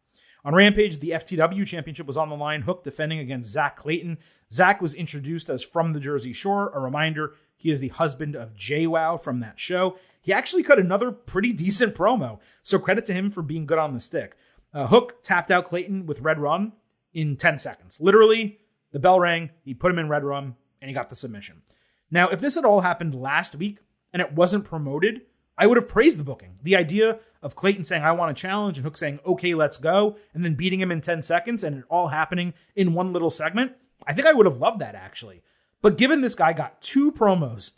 On Rampage, the FTW championship was on the line. Hook defending against Zach Clayton. Zach was introduced as from the Jersey Shore. A reminder, he is the husband of JWoww from that show. He actually cut another pretty decent promo, so credit to him for being good on the stick. Hook tapped out Clayton with Red Rum in 10 seconds. Literally, the bell rang, he put him in Red Rum, and he got the submission. Now, if this had all happened last week and it wasn't promoted, I would have praised the booking. The idea of Clayton saying, I want a challenge, and Hook saying, okay, let's go, and then beating him in 10 seconds and it all happening in one little segment, I think I would have loved that, actually. But given this guy got 2 promos,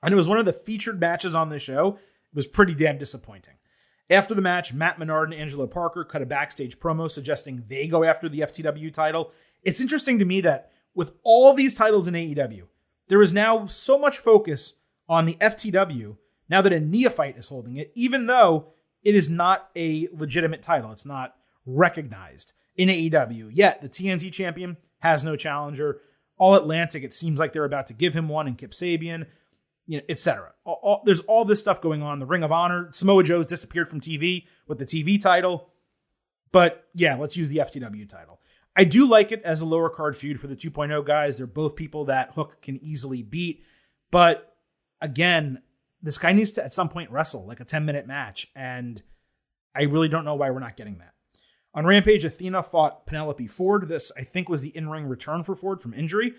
and it was one of the featured matches on the show, it was pretty damn disappointing. After the match, Matt Menard and Angelo Parker cut a backstage promo suggesting they go after the FTW title. It's interesting to me that with all these titles in AEW, there is now so much focus on the FTW now that a neophyte is holding it, even though it is not a legitimate title. It's not recognized in AEW. Yet the TNT champion has no challenger. All Atlantic, it seems like they're about to give him one, and Kip Sabian, etc. There's all this stuff going on. The Ring of Honor, Samoa Joe's disappeared from TV with the TV title. But yeah, let's use the FTW title. I do like it as a lower card feud for the 2.0 guys. They're both people that Hook can easily beat. But again, this guy needs to at some point wrestle like a 10-minute match. And I really don't know why we're not getting that. On Rampage, Athena fought Penelope Ford. This, I think, was the in-ring return for Ford from injury.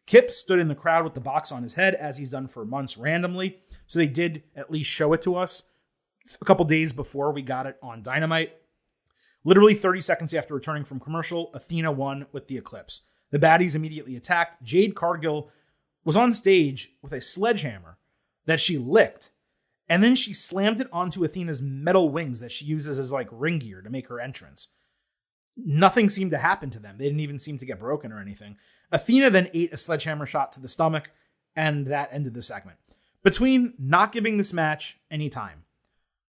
Kip stood in the crowd with the box on his head, as he's done for months randomly. So they did at least show it to us a couple days before we got it on Dynamite. Literally 30 seconds after returning from commercial, Athena won with the Eclipse. The baddies immediately attacked. Jade Cargill was on stage with a sledgehammer that she licked, and then she slammed it onto Athena's metal wings that she uses as like ring gear to make her entrance. Nothing seemed to happen to them. They didn't even seem to get broken or anything. Athena then ate a sledgehammer shot to the stomach, and that ended the segment. Between not giving this match any time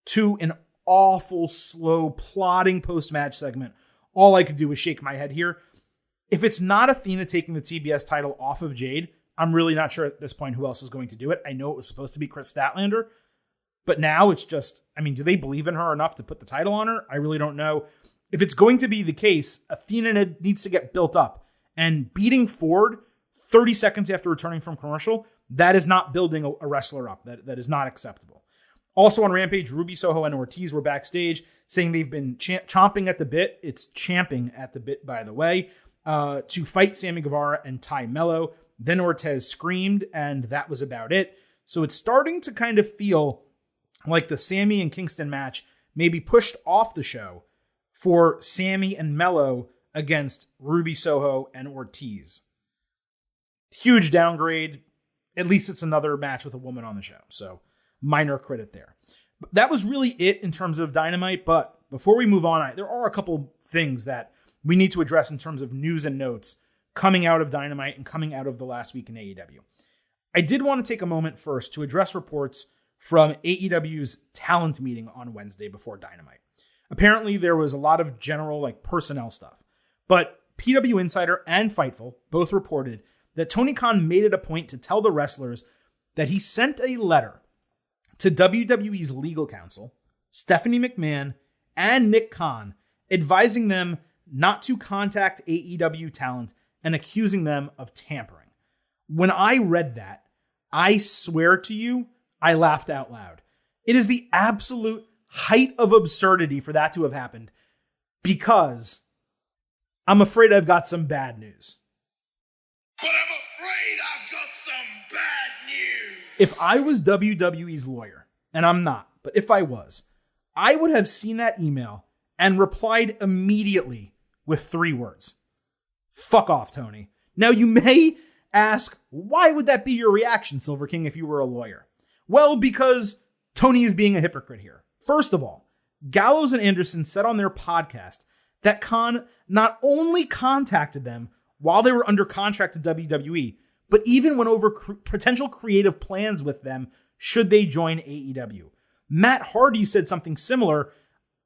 to an awful, slow, plodding post-match segment, all I could do was shake my head here. If it's not Athena taking the TBS title off of Jade, I'm really not sure at this point who else is going to do it. I know it was supposed to be Chris Statlander, but now it's just, do they believe in her enough to put the title on her? I really don't know. If it's going to be the case, Athena needs to get built up. And beating Ford 30 seconds after returning from commercial, that is not building a wrestler up. That is not acceptable. Also on Rampage, Ruby Soho and Ortiz were backstage saying they've been chomping at the bit. It's champing at the bit, by the way, to fight Sammy Guevara and Ty Mello. Then Ortiz screamed, and that was about it. So it's starting to kind of feel like the Sammy and Kingston match may be pushed off the show for Sammy and Mello against Ruby Soho and Ortiz. Huge downgrade. At least it's another match with a woman on the show. So minor credit there. But that was really it in terms of Dynamite. But before we move on, there are a couple things that we need to address in terms of news and notes coming out of Dynamite and coming out of the last week in AEW. I did want to take a moment first to address reports from AEW's talent meeting on Wednesday before Dynamite. Apparently, there was a lot of general personnel stuff. But PW Insider and Fightful both reported that Tony Khan made it a point to tell the wrestlers that he sent a letter to WWE's legal counsel, Stephanie McMahon, and Nick Khan, advising them not to contact AEW talent and accusing them of tampering. When I read that, I swear to you, I laughed out loud. It is the absolute height of absurdity for that to have happened, because I'm afraid I've got some bad news. But I'm afraid I've got some bad news. If I was WWE's lawyer, and I'm not, but if I was, I would have seen that email and replied immediately with 3 words. Fuck off, Tony. Now, you may Ask, why would that be your reaction, Silver King, if you were a lawyer? Well, because Tony is being a hypocrite here. First of all, Gallows and Anderson said on their podcast that Khan not only contacted them while they were under contract to WWE, but even went over potential creative plans with them should they join AEW. Matt Hardy said something similar.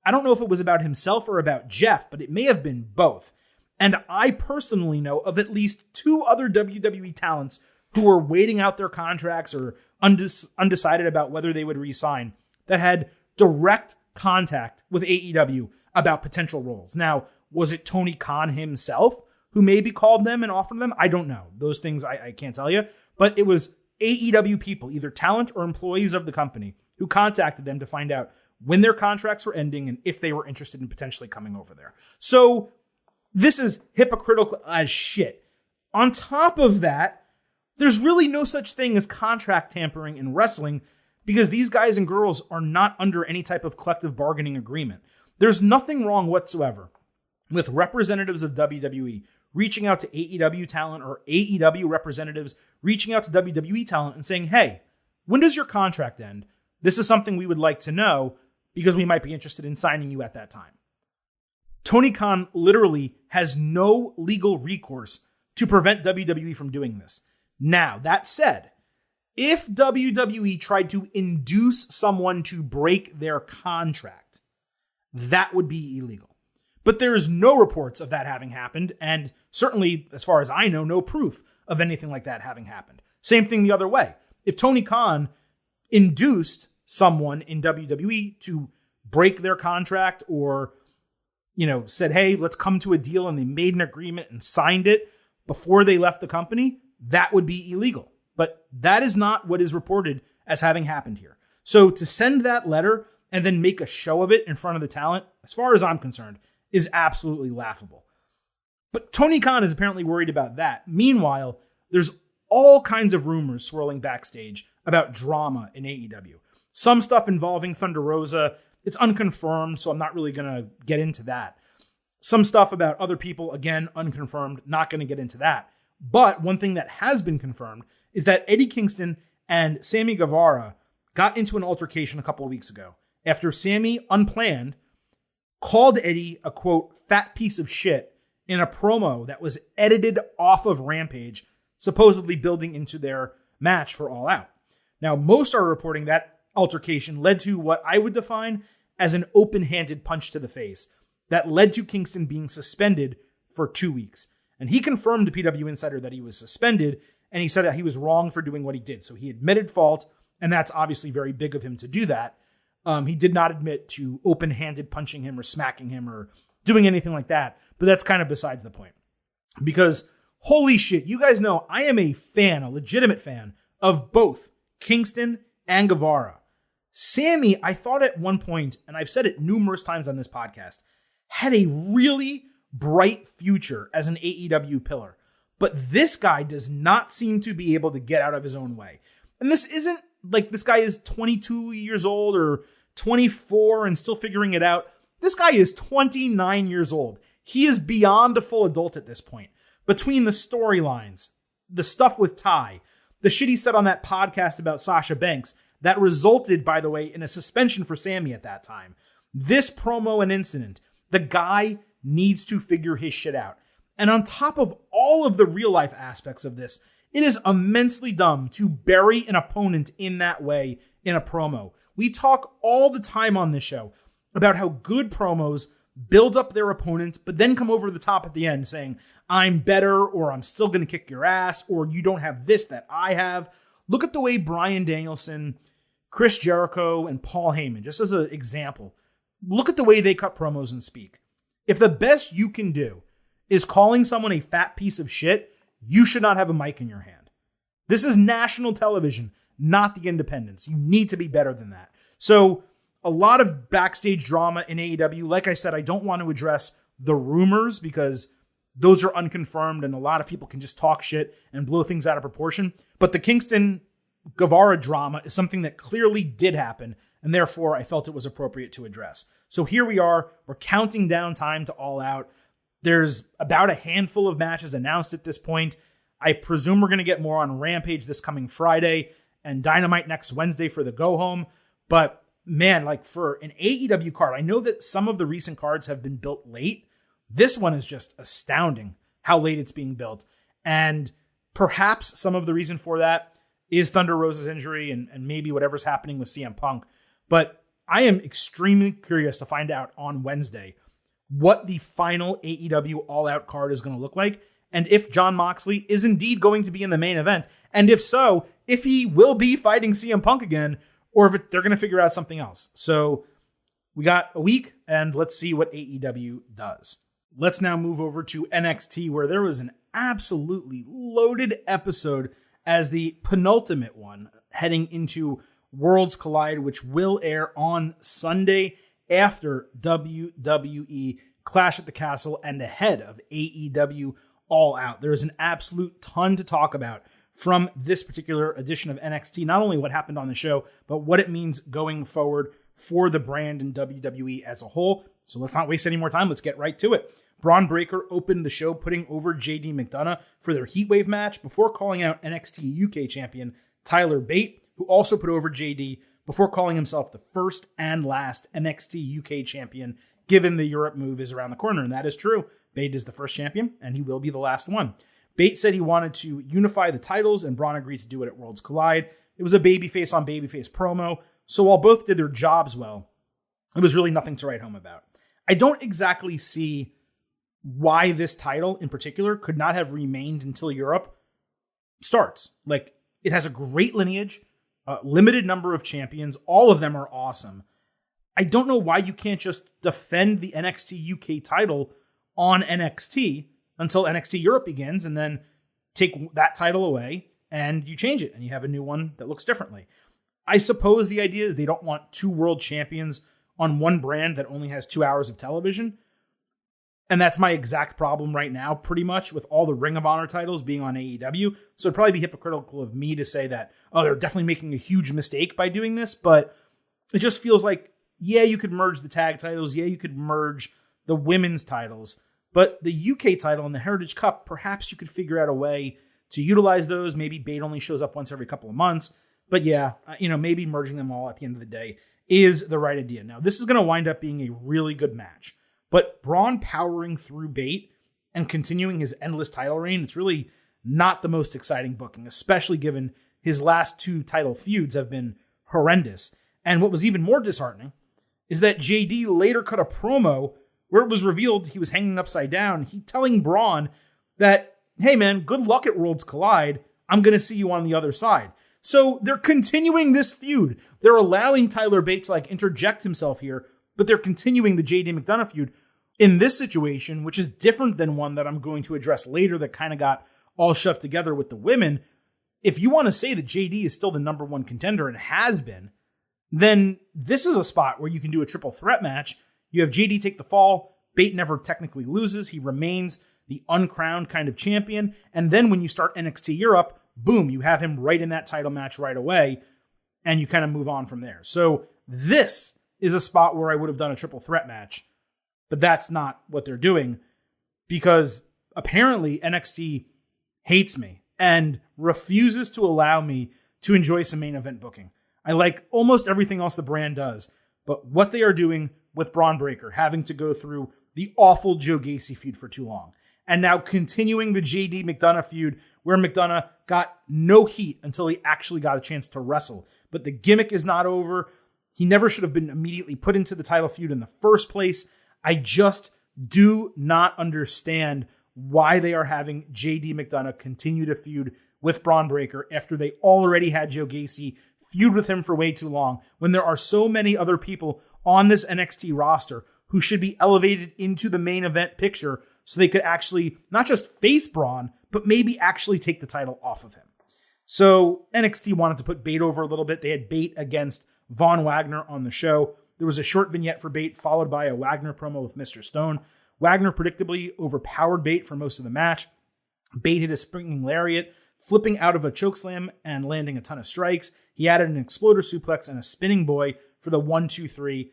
I don't know if it was about himself or about Jeff, but it may have been both. And I personally know of at least 2 other WWE talents who were waiting out their contracts or undecided about whether they would re-sign that had direct contact with AEW about potential roles. Now, was it Tony Khan himself who maybe called them and offered them? I don't know. Those things I can't tell you. But it was AEW people, either talent or employees of the company, who contacted them to find out when their contracts were ending and if they were interested in potentially coming over there. So this is hypocritical as shit. On top of that, there's really no such thing as contract tampering in wrestling because these guys and girls are not under any type of collective bargaining agreement. There's nothing wrong whatsoever with representatives of WWE reaching out to AEW talent or AEW representatives reaching out to WWE talent and saying, hey, when does your contract end? This is something we would like to know because we might be interested in signing you at that time. Tony Khan literally has no legal recourse to prevent WWE from doing this. Now, that said, if WWE tried to induce someone to break their contract, that would be illegal. But there is no reports of that having happened, and certainly, as far as I know, no proof of anything like that having happened. Same thing the other way. If Tony Khan someone in WWE to break their contract or, said, hey, let's come to a deal, and they made an agreement and signed it before they left the company, that would be illegal. But that is not what is reported as having happened here. So to send that letter and then make a show of it in front of the talent, as far as I'm concerned, is absolutely laughable. But Tony Khan is apparently worried about that. Meanwhile, there's all kinds of rumors swirling backstage about drama in AEW. Some stuff involving Thunder Rosa. It's unconfirmed, so I'm not really going to get into that. Some stuff about other people, again, unconfirmed, not going to get into that. But one thing that has been confirmed is that Eddie Kingston and Sammy Guevara got into an altercation a couple of weeks ago after Sammy, unplanned, called Eddie a, quote, fat piece of shit in a promo that was edited off of Rampage, supposedly building into their match for All Out. Now, most are reporting that altercation led to what I would define as an open-handed punch to the face that led to Kingston being suspended for 2 weeks. And he confirmed to PW Insider that he was suspended, and he said that he was wrong for doing what he did. So he admitted fault, and that's obviously very big of him to do that. He did not admit to open-handed punching him or smacking him or doing anything like that, but that's kind of besides the point. Because, holy shit, you guys know I am a legitimate fan of both Kingston and Guevara. Sammy, I thought at one point, and I've said it numerous times on this podcast, had a really bright future as an AEW pillar. But this guy does not seem to be able to get out of his own way. And this isn't like this guy is 22 years old or 24 and still figuring it out. This guy is 29 years old. He is beyond a full adult at this point. Between the storylines, the stuff with Ty, the shit he said on that podcast about Sasha Banks, that resulted, by the way, in a suspension for Sammy at that time. This promo and incident, the guy needs to figure his shit out. And on top of all of the real life aspects of this, it is immensely dumb to bury an opponent in that way in a promo. We talk all the time on this show about how good promos build up their opponent, but then come over the top at the end saying, I'm better, or I'm still going to kick your ass, or you don't have this that I have. Look at the way Bryan Danielson, Chris Jericho, and Paul Heyman, just as an example, look at the way they cut promos and speak. If the best you can do is calling someone a fat piece of shit, you should not have a mic in your hand. This is national television, not the independents. You need to be better than that. So a lot of backstage drama in AEW. Like I said, I don't want to address the rumors because those are unconfirmed and a lot of people can just talk shit and blow things out of proportion. But the Kingston Guevara drama is something that clearly did happen, and therefore I felt it was appropriate to address. So here we are. We're counting down time to All Out. There's about a handful of matches announced at this point. I presume we're going to get more on Rampage this coming Friday and Dynamite next Wednesday for the go home. But man, like for an AEW card, I know that some of the recent cards have been built late. This one is just astounding how late it's being built. And perhaps some of the reason for that is Thunder Rosa's injury and maybe whatever's happening with CM Punk. But I am extremely curious to find out on Wednesday what the final AEW All Out card is going to look like, and if Jon Moxley is indeed going to be in the main event, and if so, if he will be fighting CM Punk again, or if they're going to figure out something else. So we got a week, and let's see what AEW does. Let's now move over to NXT, where there was an absolutely loaded episode as the penultimate one heading into Worlds Collide, which will air on Sunday after WWE Clash at the Castle and ahead of AEW All Out. There is an absolute ton to talk about from this particular edition of NXT, not only what happened on the show, but what it means going forward for the brand and WWE as a whole. So let's not waste any more time. Let's get right to it. Braun Breaker opened the show putting over JD McDonough for their Heatwave match before calling out NXT UK champion Tyler Bate, who also put over JD before calling himself the first and last NXT UK champion, given the Europe move is around the corner. And that is true. Bate is the first champion, and he will be the last one. Bate said he wanted to unify the titles, and Braun agreed to do it at Worlds Collide. It was a babyface on babyface promo, so while both did their jobs well, it was really nothing to write home about. I don't exactly see why this title in particular could not have remained until Europe starts. Like, it has a great lineage, a limited number of champions. All of them are awesome. I don't know why you can't just defend the NXT UK title on NXT until NXT Europe begins, and then take that title away and you change it and you have a new one that looks differently. I suppose the idea is they don't want two world champions on one brand that only has 2 hours of television. And that's my exact problem right now, pretty much, with all the Ring of Honor titles being on AEW. So it'd probably be hypocritical of me to say that, oh, they're definitely making a huge mistake by doing this. But it just feels like, yeah, you could merge the tag titles. Yeah, you could merge the women's titles. But the UK title and the Heritage Cup, perhaps you could figure out a way to utilize those. Maybe Bate only shows up once every couple of months. But yeah, maybe merging them all at the end of the day is the right idea. Now, this is going to wind up being a really good match. But Braun powering through Bate and continuing his endless title reign, it's really not the most exciting booking, especially given his last two title feuds have been horrendous. And what was even more disheartening is that JD later cut a promo where it was revealed he was hanging upside down. He telling Braun that, hey man, good luck at Worlds Collide. I'm going to see you on the other side. So they're continuing this feud. They're allowing Tyler Bate to interject himself here, but they're continuing the JD McDonough feud in this situation, which is different than one that I'm going to address later that kind of got all shoved together with the women. If you want to say that JD is still the number one contender and has been, then this is a spot where you can do a triple threat match. You have JD take the fall. Bate never technically loses. He remains the uncrowned kind of champion. And then when you start NXT Europe, boom, you have him right in that title match right away. And you kind of move on from there. So this is a spot where I would have done a triple threat match. But that's not what they're doing, because apparently NXT hates me and refuses to allow me to enjoy some main event booking. I like almost everything else the brand does, but what they are doing with Braun Breaker, having to go through the awful Joe Gacy feud for too long, and now continuing the JD McDonough feud where McDonough got no heat until he actually got a chance to wrestle. But the gimmick is not over. He never should have been immediately put into the title feud in the first place. I just do not understand why they are having JD McDonough continue to feud with Braun Breaker after they already had Joe Gacy feud with him for way too long, when there are so many other people on this NXT roster who should be elevated into the main event picture so they could actually not just face Braun, but maybe actually take the title off of him. So NXT wanted to put Bate over a little bit. They had Bate against Von Wagner on the show. There was a short vignette for Bate, followed by a Wagner promo with Mr. Stone. Wagner predictably overpowered Bate for most of the match. Bate hit a springing lariat, flipping out of a chokeslam and landing a ton of strikes. He added an exploder suplex and a spinning boy for the 1-2-3,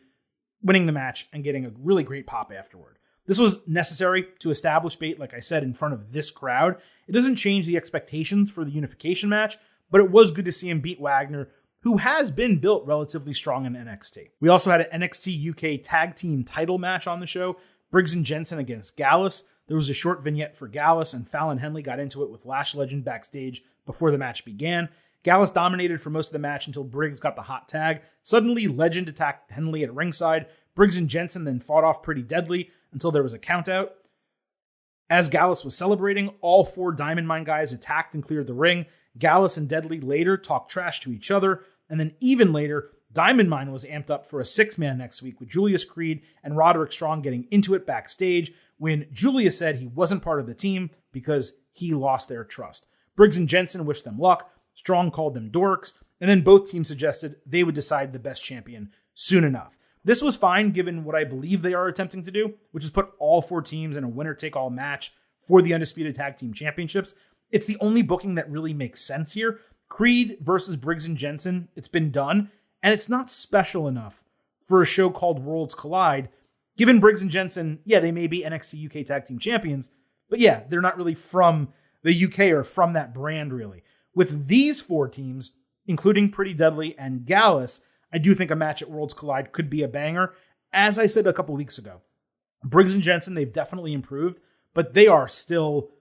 winning the match and getting a really great pop afterward. This was necessary to establish bait, like I said, in front of this crowd. It doesn't change the expectations for the unification match, but it was good to see him beat Wagner, who has been built relatively strong in NXT. We also had an NXT UK tag team title match on the show, Briggs and Jensen against Gallus. There was a short vignette for Gallus, and Fallon Henley got into it with Lash Legend backstage before the match began. Gallus dominated for most of the match until Briggs got the hot tag. Suddenly, Legend attacked Henley at ringside. Briggs and Jensen then fought off Pretty Deadly until there was a countout. As Gallus was celebrating, all 4 Diamond Mine guys attacked and cleared the ring. Gallus and Deadly later talked trash to each other, and then even later, Diamond Mine was amped up for a 6-man next week with Julius Creed and Roderick Strong getting into it backstage when Julius said he wasn't part of the team because he lost their trust. Briggs and Jensen wished them luck. Strong called them dorks, and then both teams suggested they would decide the best champion soon enough. This was fine given what I believe they are attempting to do, which is put all 4 teams in a winner-take-all match for the Undisputed Tag Team Championships. It's the only booking that really makes sense here. Creed versus Briggs and Jensen, it's been done, and it's not special enough for a show called Worlds Collide. Given Briggs and Jensen, yeah, they may be NXT UK Tag Team Champions, but yeah, they're not really from the UK or from that brand, really. With these 4 teams, including Pretty Deadly and Gallus, I do think a match at Worlds Collide could be a banger. As I said a couple weeks ago, Briggs and Jensen, they've definitely improved, but they are still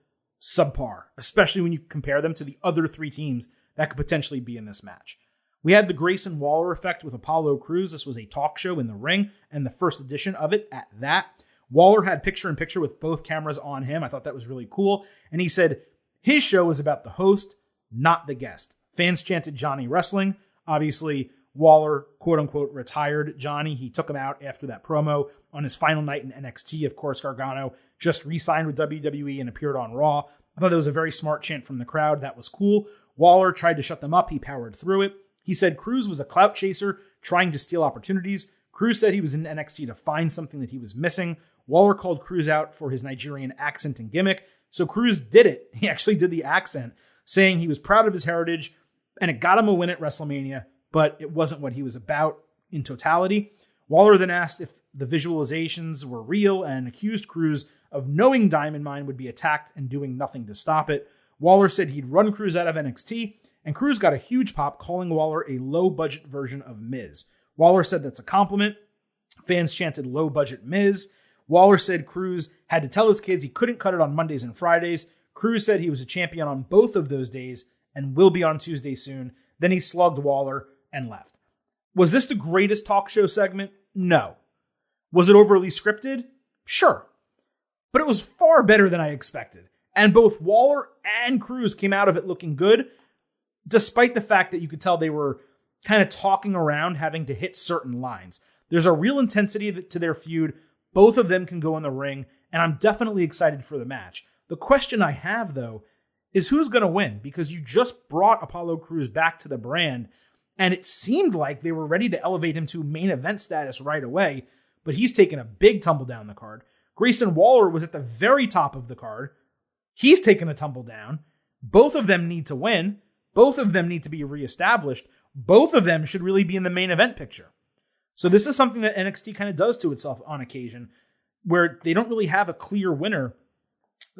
subpar, especially when you compare them to the other 3 teams that could potentially be in this match. We had the Grayson Waller effect with Apollo Crews. This was a talk show in the ring, and the first edition of it at that. Waller had picture-in-picture with both cameras on him. I thought that was really cool. And he said his show is about the host, not the guest. Fans chanted Johnny Wrestling. Obviously, Waller, quote-unquote, retired Johnny. He took him out after that promo on his final night in NXT. Of course, Gargano just re-signed with WWE and appeared on Raw. I thought that was a very smart chant from the crowd. That was cool. Waller tried to shut them up. He powered through it. He said Crews was a clout chaser trying to steal opportunities. Crews said he was in NXT to find something that he was missing. Waller called Crews out for his Nigerian accent and gimmick. So Crews did it. He actually did the accent, saying he was proud of his heritage, and it got him a win at WrestleMania, but it wasn't what he was about in totality. Waller then asked if the visualizations were real and accused Crews of knowing Diamond Mine would be attacked and doing nothing to stop it. Waller said he'd run Crews out of NXT, and Crews got a huge pop, calling Waller a low-budget version of Miz. Waller said that's a compliment. Fans chanted low-budget Miz. Waller said Crews had to tell his kids he couldn't cut it on Mondays and Fridays. Crews said he was a champion on both of those days and will be on Tuesday soon. Then he slugged Waller and left. Was this the greatest talk show segment? No. Was it overly scripted? Sure. But it was far better than I expected. And both Waller and Crews came out of it looking good, despite the fact that you could tell they were kind of talking around having to hit certain lines. There's a real intensity to their feud. Both of them can go in the ring, and I'm definitely excited for the match. The question I have, though, is who's going to win? Because you just brought Apollo Crews back to the brand, and it seemed like they were ready to elevate him to main event status right away, but he's taken a big tumble down the card. Grayson Waller was at the very top of the card. He's taken a tumble down. Both of them need to win. Both of them need to be reestablished. Both of them should really be in the main event picture. So this is something that NXT kind of does to itself on occasion, where they don't really have a clear winner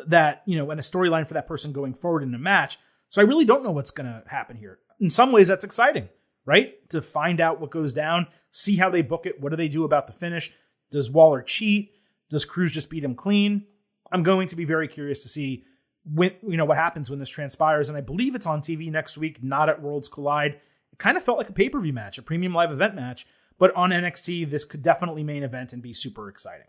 that, and a storyline for that person going forward in a match. So I really don't know what's going to happen here. In some ways, that's exciting, right? To find out what goes down, see how they book it. What do they do about the finish? Does Waller cheat? Does Crews just beat him clean? I'm going to be very curious to see what happens when this transpires. And I believe it's on TV next week, not at Worlds Collide. It kind of felt like a pay-per-view match, a premium live event match. But on NXT, this could definitely main event and be super exciting.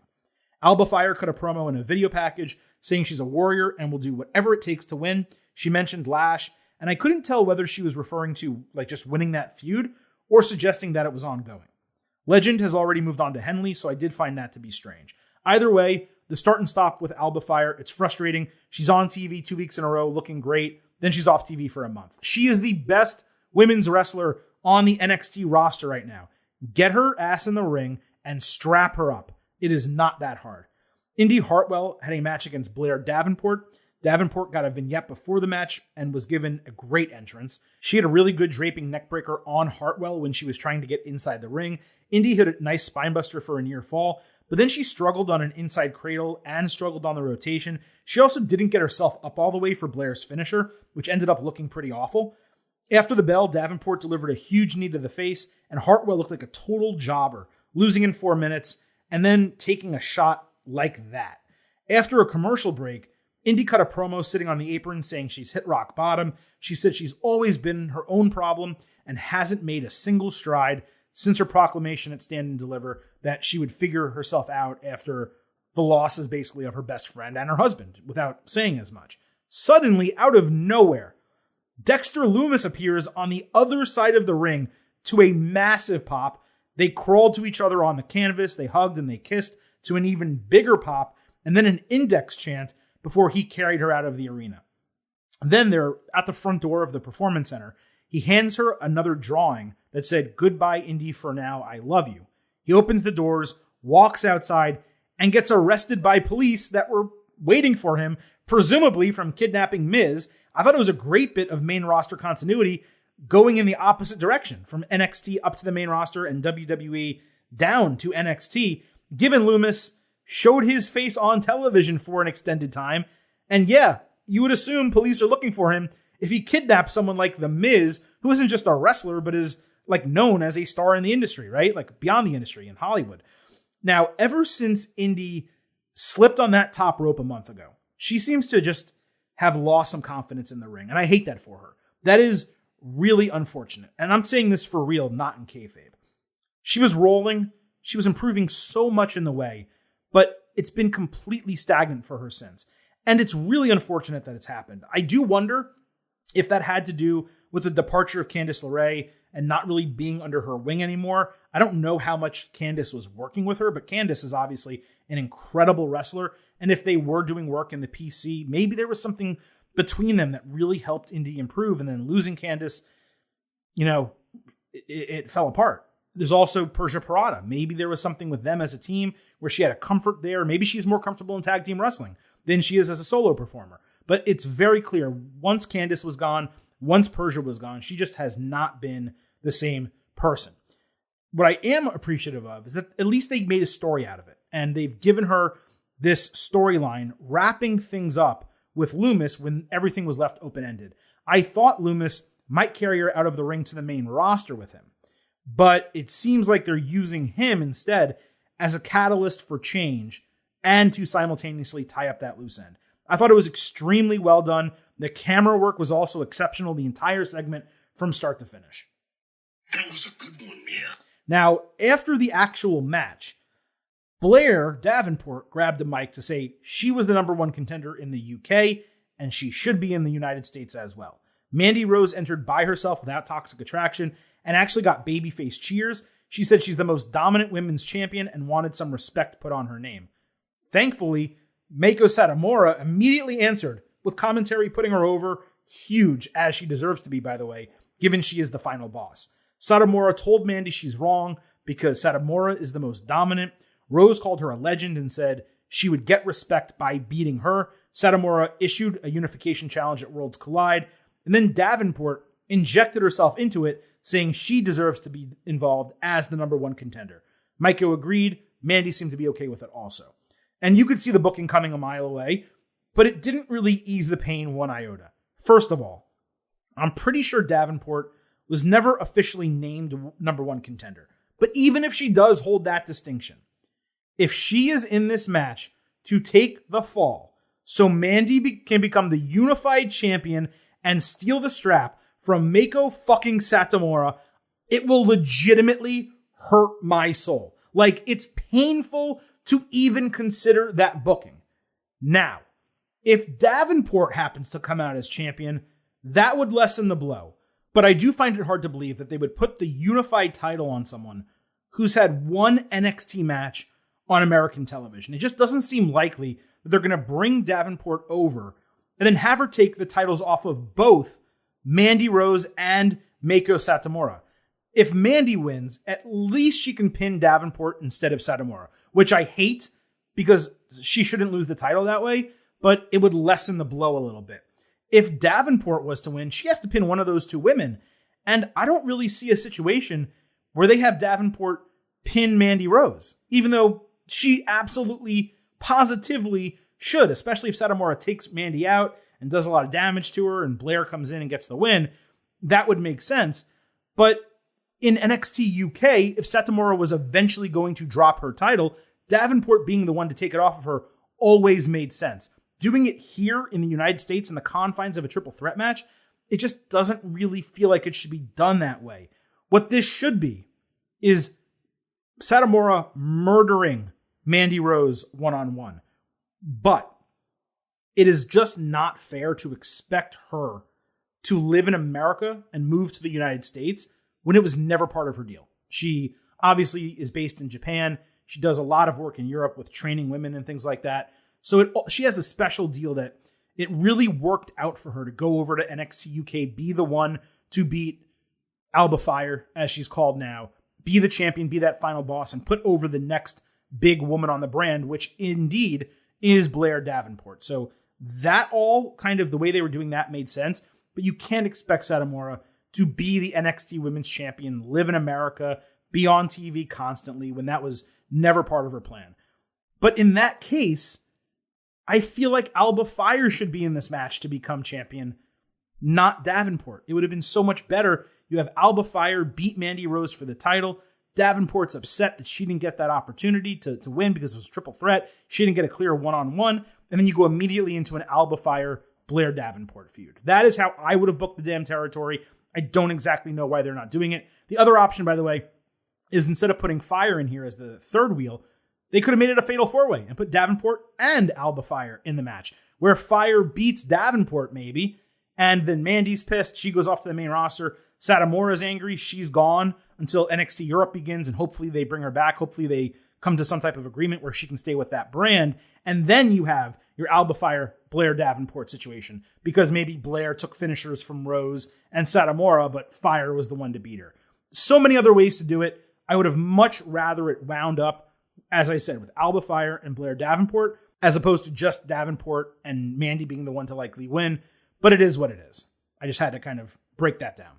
Alba Fire cut a promo in a video package saying she's a warrior and will do whatever it takes to win. She mentioned Lash, and I couldn't tell whether she was referring to just winning that feud or suggesting that it was ongoing. Legend has already moved on to Henley, so I did find that to be strange. Either way, the start and stop with Alba Fire, it's frustrating. She's on TV 2 weeks in a row looking great, then she's off TV for a month. She is the best women's wrestler on the NXT roster right now. Get her ass in the ring and strap her up. It is not that hard. Indy Hartwell had a match against Blair Davenport. Davenport got a vignette before the match and was given a great entrance. She had a really good draping neckbreaker on Hartwell when she was trying to get inside the ring. Indy hit a nice spinebuster for a near fall, But then she struggled on an inside cradle and struggled on the rotation. She also didn't get herself up all the way for Blair's finisher, which ended up looking pretty awful. After the bell, Davenport delivered a huge knee to the face, and Hartwell looked like a total jobber, losing in 4 minutes, and then taking a shot like that. After a commercial break, Indy cut a promo sitting on the apron saying she's hit rock bottom. She said she's always been her own problem and hasn't made a single stride since her proclamation at Stand and Deliver that she would figure herself out after the losses basically of her best friend and her husband, without saying as much. Suddenly, out of nowhere, Dexter Lumis appears on the other side of the ring to a massive pop. They crawled to each other on the canvas, they hugged and they kissed to an even bigger pop, and then an index chant before he carried her out of the arena. Then they're at the front door of the Performance Center. He hands her another drawing that said, "Goodbye, Indy, for now, I love you." He opens the doors, walks outside, and gets arrested by police that were waiting for him, presumably from kidnapping Miz. I thought it was a great bit of main roster continuity going in the opposite direction, from NXT up to the main roster and WWE down to NXT, given Lumis showed his face on television for an extended time. And yeah, you would assume police are looking for him if he kidnaps someone like The Miz, who isn't just a wrestler, but is like known as a star in the industry, right? Like beyond the industry in Hollywood. Now, ever since Indy slipped on that top rope a month ago, she seems to just have lost some confidence in the ring. And I hate that for her. That is really unfortunate. And I'm saying this for real, not in kayfabe. She was rolling. She was improving so much in the way, but it's been completely stagnant for her since. And it's really unfortunate that it's happened. I do wonder if that had to do with the departure of Candice LeRae and not really being under her wing anymore. I don't know how much Candice was working with her, but Candice is obviously an incredible wrestler. And if they were doing work in the PC, maybe there was something between them that really helped Indy improve. And then losing Candice, it fell apart. There's also Persia Pirotta. Maybe there was something with them as a team where she had a comfort there. Maybe she's more comfortable in tag team wrestling than she is as a solo performer. But it's very clear, once Candice was gone, once Persia was gone, she just has not been the same person. What I am appreciative of is that at least they made a story out of it. And they've given her this storyline, wrapping things up with Lumis when everything was left open-ended. I thought Lumis might carry her out of the ring to the main roster with him. But it seems like they're using him instead as a catalyst for change and to simultaneously tie up that loose end. I thought it was extremely well done. The camera work was also exceptional the entire segment from start to finish. That was a good one, yeah. Now, after the actual match, Blair Davenport grabbed a mic to say she was the number one contender in the UK and she should be in the United States as well. Mandy Rose entered by herself without Toxic Attraction and actually got babyface cheers. She said she's the most dominant women's champion and wanted some respect put on her name. Thankfully, Meiko Satomura immediately answered with commentary putting her over, huge, as she deserves to be, by the way, given she is the final boss. Satomura told Mandy she's wrong because Satomura is the most dominant. Rose called her a legend and said she would get respect by beating her. Satomura issued a unification challenge at Worlds Collide, and then Davenport injected herself into it, saying she deserves to be involved as the number one contender. Meiko agreed. Mandy seemed to be okay with it also. And you could see the booking coming a mile away, but it didn't really ease the pain one iota. First of all, I'm pretty sure Davenport was never officially named number one contender. But even if she does hold that distinction, if she is in this match to take the fall so Mandy can become the unified champion and steal the strap from Meiko fucking Satomura, it will legitimately hurt my soul. Like, it's painful to even consider that booking. Now, if Davenport happens to come out as champion, that would lessen the blow. But I do find it hard to believe that they would put the unified title on someone who's had one NXT match on American television. It just doesn't seem likely that they're going to bring Davenport over and then have her take the titles off of both Mandy Rose and Meiko Satomura. If Mandy wins, at least she can pin Davenport instead of Satomura, which I hate because she shouldn't lose the title that way, but it would lessen the blow a little bit. If Davenport was to win, she has to pin one of those two women. And I don't really see a situation where they have Davenport pin Mandy Rose, even though she absolutely, positively should, especially if Satomura takes Mandy out and does a lot of damage to her and Blair comes in and gets the win. That would make sense. But in NXT UK, if Satomura was eventually going to drop her title, Davenport being the one to take it off of her always made sense. Doing it here in the United States in the confines of a triple threat match, it just doesn't really feel like it should be done that way. What this should be is Satomura murdering Mandy Rose one-on-one. But it is just not fair to expect her to live in America and move to the United States when it was never part of her deal. She obviously is based in Japan. She does a lot of work in Europe with training women and things like that. So she has a special deal that it really worked out for her to go over to NXT UK, be the one to beat Alba Fire, as she's called now, be the champion, be that final boss, and put over the next big woman on the brand, which indeed is Blair Davenport. So that all kind of the way they were doing that made sense, but you can't expect Satomura to be the NXT Women's Champion, live in America, be on TV constantly when that was never part of her plan. But in that case, I feel like Alba Fire should be in this match to become champion, not Davenport. It would have been so much better. You have Alba Fire beat Mandy Rose for the title. Davenport's upset that she didn't get that opportunity to win because it was a triple threat. She didn't get a clear one-on-one. And then you go immediately into an Alba Fire Blair Davenport feud. That is how I would have booked the damn territory. I don't exactly know why they're not doing it. The other option, by the way, is instead of putting Fire in here as the third wheel, they could have made it a fatal four-way and put Davenport and Alba Fire in the match, where Fire beats Davenport maybe, and then Mandy's pissed. She goes off to the main roster. Satomura's angry. She's gone until NXT Europe begins, and hopefully they bring her back. Hopefully they come to some type of agreement where she can stay with that brand. And then you have your Alba Fire Blair Davenport situation, because maybe Blair took finishers from Rose and Satomura, but Fire was the one to beat her. So many other ways to do it. I would have much rather it wound up, as I said, with Alba Fire and Blair Davenport, as opposed to just Davenport and Mandy being the one to likely win. But it is what it is. I just had to kind of break that down.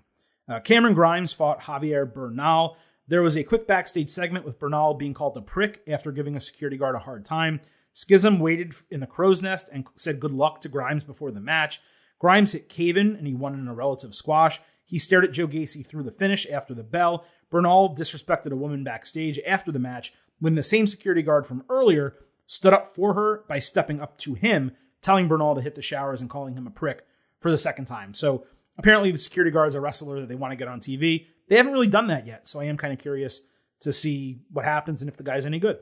Cameron Grimes fought Javier Bernal. There was a quick backstage segment with Bernal being called a prick after giving a security guard a hard time. Schism waited in the crow's nest and said good luck to Grimes before the match. Grimes hit Caven and he won in a relative squash. He stared at Joe Gacy through the finish after the bell. Bernal disrespected a woman backstage after the match when the same security guard from earlier stood up for her by stepping up to him, telling Bernal to hit the showers and calling him a prick for the second time. So apparently the security guard is a wrestler that they want to get on TV. They haven't really done that yet, so I am kind of curious to see what happens and if the guy's any good.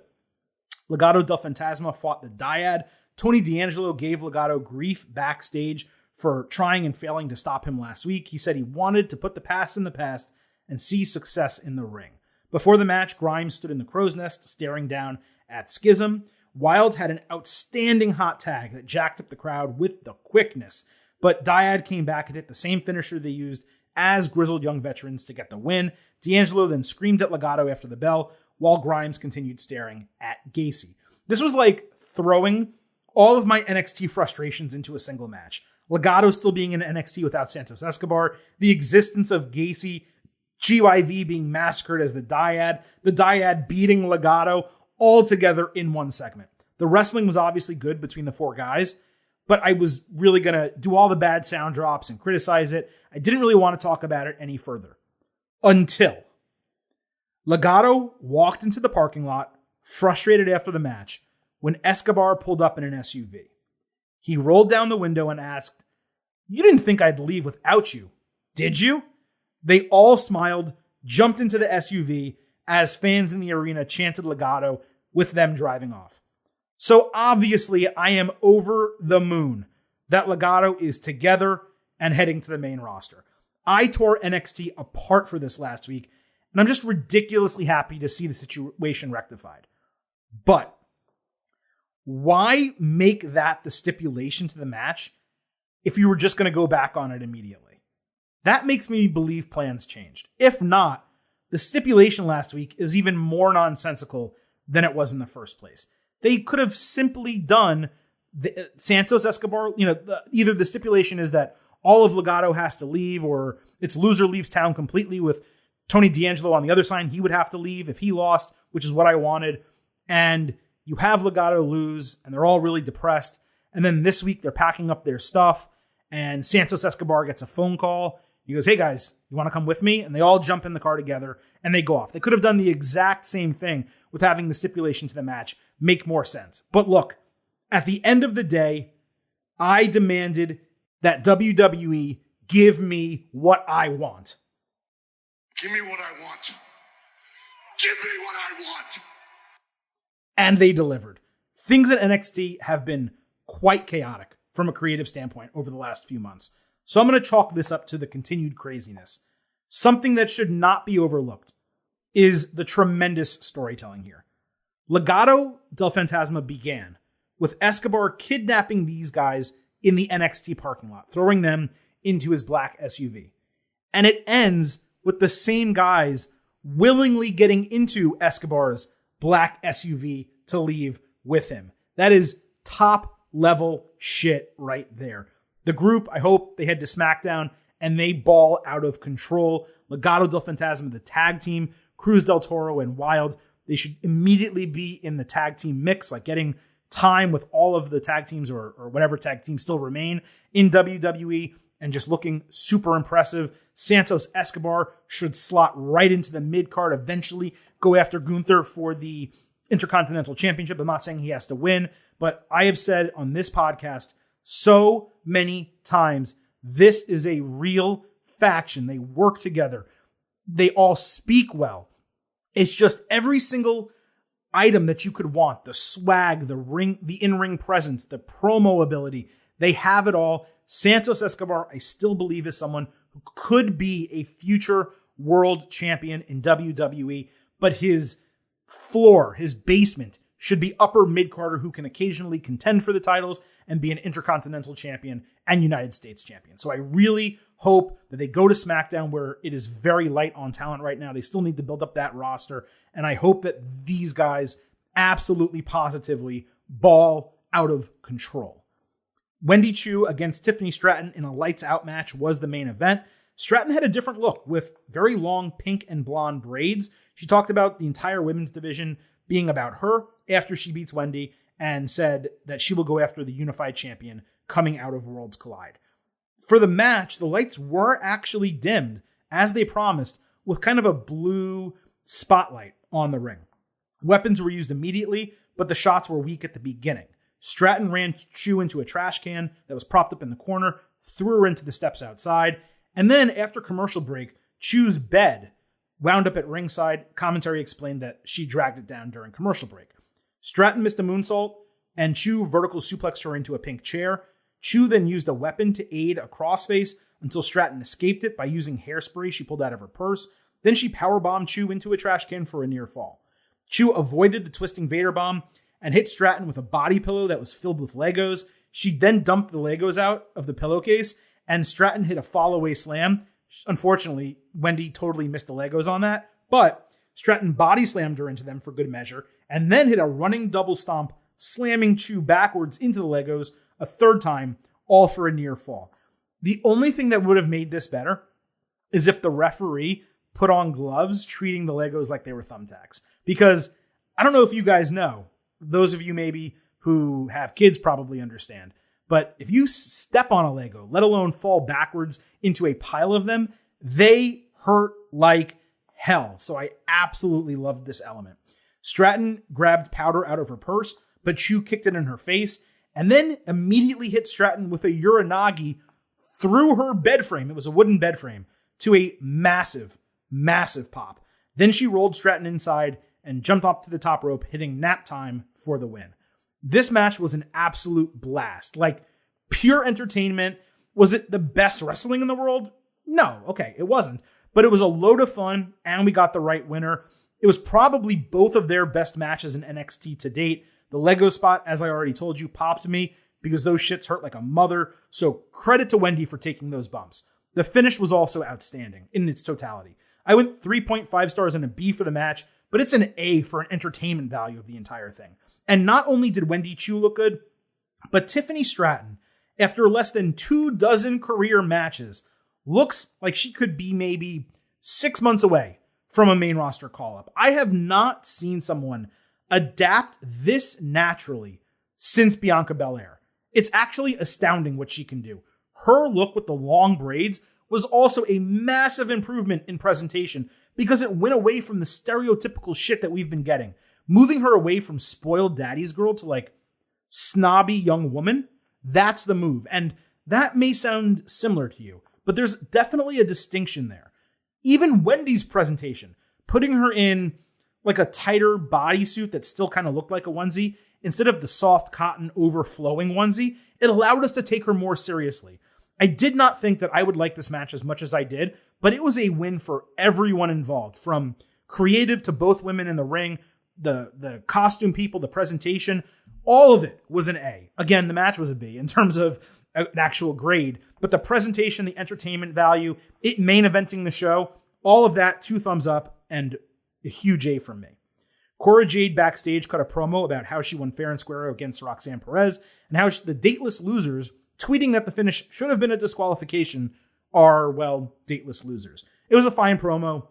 Legado del Fantasma fought the Dyad. Tony D'Angelo gave Legado grief backstage for trying and failing to stop him last week. He said he wanted to put the past in the past and see success in the ring. Before the match, Grimes stood in the crow's nest staring down at Schism. Wilde had an outstanding hot tag that jacked up the crowd with the quickness, but Dyad came back and hit the same finisher they used as grizzled young veterans to get the win. D'Angelo then screamed at Legado after the bell, while Grimes continued staring at Gacy. This was like throwing all of my NXT frustrations into a single match. Legado still being in NXT without Santos Escobar, the existence of Gacy, GYV being massacred as the Dyad beating Legado, all together in one segment. The wrestling was obviously good between the four guys, but I was really going to do all the bad sound drops and criticize it. I didn't really want to talk about it any further until Legado walked into the parking lot, frustrated after the match, when Escobar pulled up in an SUV. He rolled down the window and asked, "You didn't think I'd leave without you, did you?" They all smiled, jumped into the SUV as fans in the arena chanted Legado with them driving off. So obviously I am over the moon that Legado is together and heading to the main roster. I tore NXT apart for this last week, and I'm just ridiculously happy to see the situation rectified. But why make that the stipulation to the match if you were just going to go back on it immediately? That makes me believe plans changed. If not, the stipulation last week is even more nonsensical than it was in the first place. They could have simply done the Santos Escobar, either the stipulation is that all of Legado has to leave, or it's loser leaves town completely with Tony D'Angelo on the other side. He would have to leave if he lost, which is what I wanted. And you have Legado lose, and they're all really depressed. And then this week, they're packing up their stuff, and Santos Escobar gets a phone call. He goes, hey guys, you want to come with me? And they all jump in the car together, and they go off. They could have done the exact same thing with having the stipulation to the match make more sense. But look, at the end of the day, I demanded that WWE give me what I want. Give me what I want. Give me what I want. And they delivered. Things at NXT have been quite chaotic from a creative standpoint over the last few months. So I'm going to chalk this up to the continued craziness. Something that should not be overlooked is the tremendous storytelling here. Legado del Fantasma began with Escobar kidnapping these guys in the NXT parking lot, throwing them into his black SUV. And it ends with the same guys willingly getting into Escobar's black SUV to leave with him. That is top level shit right there. The group, I hope they head to SmackDown and they ball out of control. Legado del Fantasma, the tag team, Cruz del Toro and Wild, they should immediately be in the tag team mix, like getting time with all of the tag teams or whatever tag teams still remain in WWE and just looking super impressive. Santos Escobar should slot right into the mid-card, eventually go after Gunther for the Intercontinental Championship. I'm not saying he has to win, but I have said on this podcast so many times, this is a real faction. They work together. They all speak well. It's just every single item that you could want, the swag, the in-ring presence, the promo ability, they have it all. Santos Escobar, I still believe, is someone who could be a future world champion in WWE, but his floor, his basement, should be upper mid-carder who can occasionally contend for the titles and be an Intercontinental Champion and United States Champion. So I really hope that they go to SmackDown, where it is very light on talent right now. They still need to build up that roster. And I hope that these guys absolutely positively ball out of control. Wendy Chu against Tiffany Stratton in a lights out match was the main event. Stratton had a different look with very long pink and blonde braids. She talked about the entire women's division being about her after she beats Wendy and said that she will go after the unified champion coming out of Worlds Collide. For the match, the lights were actually dimmed, as they promised, with kind of a blue spotlight on the ring. Weapons were used immediately, but the shots were weak at the beginning. Stratton ran Chu into a trash can that was propped up in the corner, threw her into the steps outside, and then after commercial break, Chu's bed wound up at ringside. Commentary explained that she dragged it down during commercial break. Stratton missed a moonsault, and Chu vertical suplexed her into a pink chair. Chu then used a weapon to aid a crossface until Stratton escaped it by using hairspray she pulled out of her purse. Then she powerbombed Chu into a trash can for a near fall. Chu avoided the twisting Vader bomb and hit Stratton with a body pillow that was filled with Legos. She then dumped the Legos out of the pillowcase, and Stratton hit a fall-away slam. Unfortunately, Wendy totally missed the Legos on that, but Stratton body slammed her into them for good measure, and then hit a running double stomp, slamming Chu backwards into the Legos a third time, all for a near fall. The only thing that would have made this better is if the referee put on gloves, treating the Legos like they were thumbtacks. Because I don't know if you guys know, those of you maybe who have kids probably understand, but if you step on a Lego, let alone fall backwards into a pile of them, they hurt like hell. So I absolutely loved this element. Stratton grabbed powder out of her purse, but Chu kicked it in her face and then immediately hit Stratton with a Uranagi through her bed frame. It was a wooden bed frame, to a massive, massive pop. Then she rolled Stratton inside and jumped up to the top rope, hitting nap time for the win. This match was an absolute blast. Like, pure entertainment. Was it the best wrestling in the world? No. Okay, it wasn't. But it was a load of fun, and we got the right winner. It was probably both of their best matches in NXT to date. The Lego spot, as I already told you, popped me because those shits hurt like a mother. So credit to Wendy for taking those bumps. The finish was also outstanding in its totality. I went 3.5 stars and a B for the match, but it's an A for an entertainment value of the entire thing. And not only did Wendy Chu look good, but Tiffany Stratton, after less than 24 career matches, looks like she could be maybe 6 months away from a main roster call-up. I have not seen someone adapt this naturally since Bianca Belair. It's actually astounding what she can do. Her look with the long braids was also a massive improvement in presentation because it went away from the stereotypical shit that we've been getting. Moving her away from spoiled daddy's girl to like snobby young woman, that's the move. And that may sound similar to you, but there's definitely a distinction there. Even Wendy's presentation, putting her in like a tighter bodysuit that still kind of looked like a onesie, instead of the soft cotton overflowing onesie, it allowed us to take her more seriously. I did not think that I would like this match as much as I did, but it was a win for everyone involved, from creative to both women in the ring, the costume people, the presentation, all of it was an A. Again, the match was a B in terms of an actual grade, but the presentation, the entertainment value, it main eventing the show, all of that, 2 thumbs up and a huge A from me. Cora Jade backstage cut a promo about how she won fair and square against Roxanne Perez and how the dateless losers tweeting that the finish should have been a disqualification are, well, dateless losers. It was a fine promo,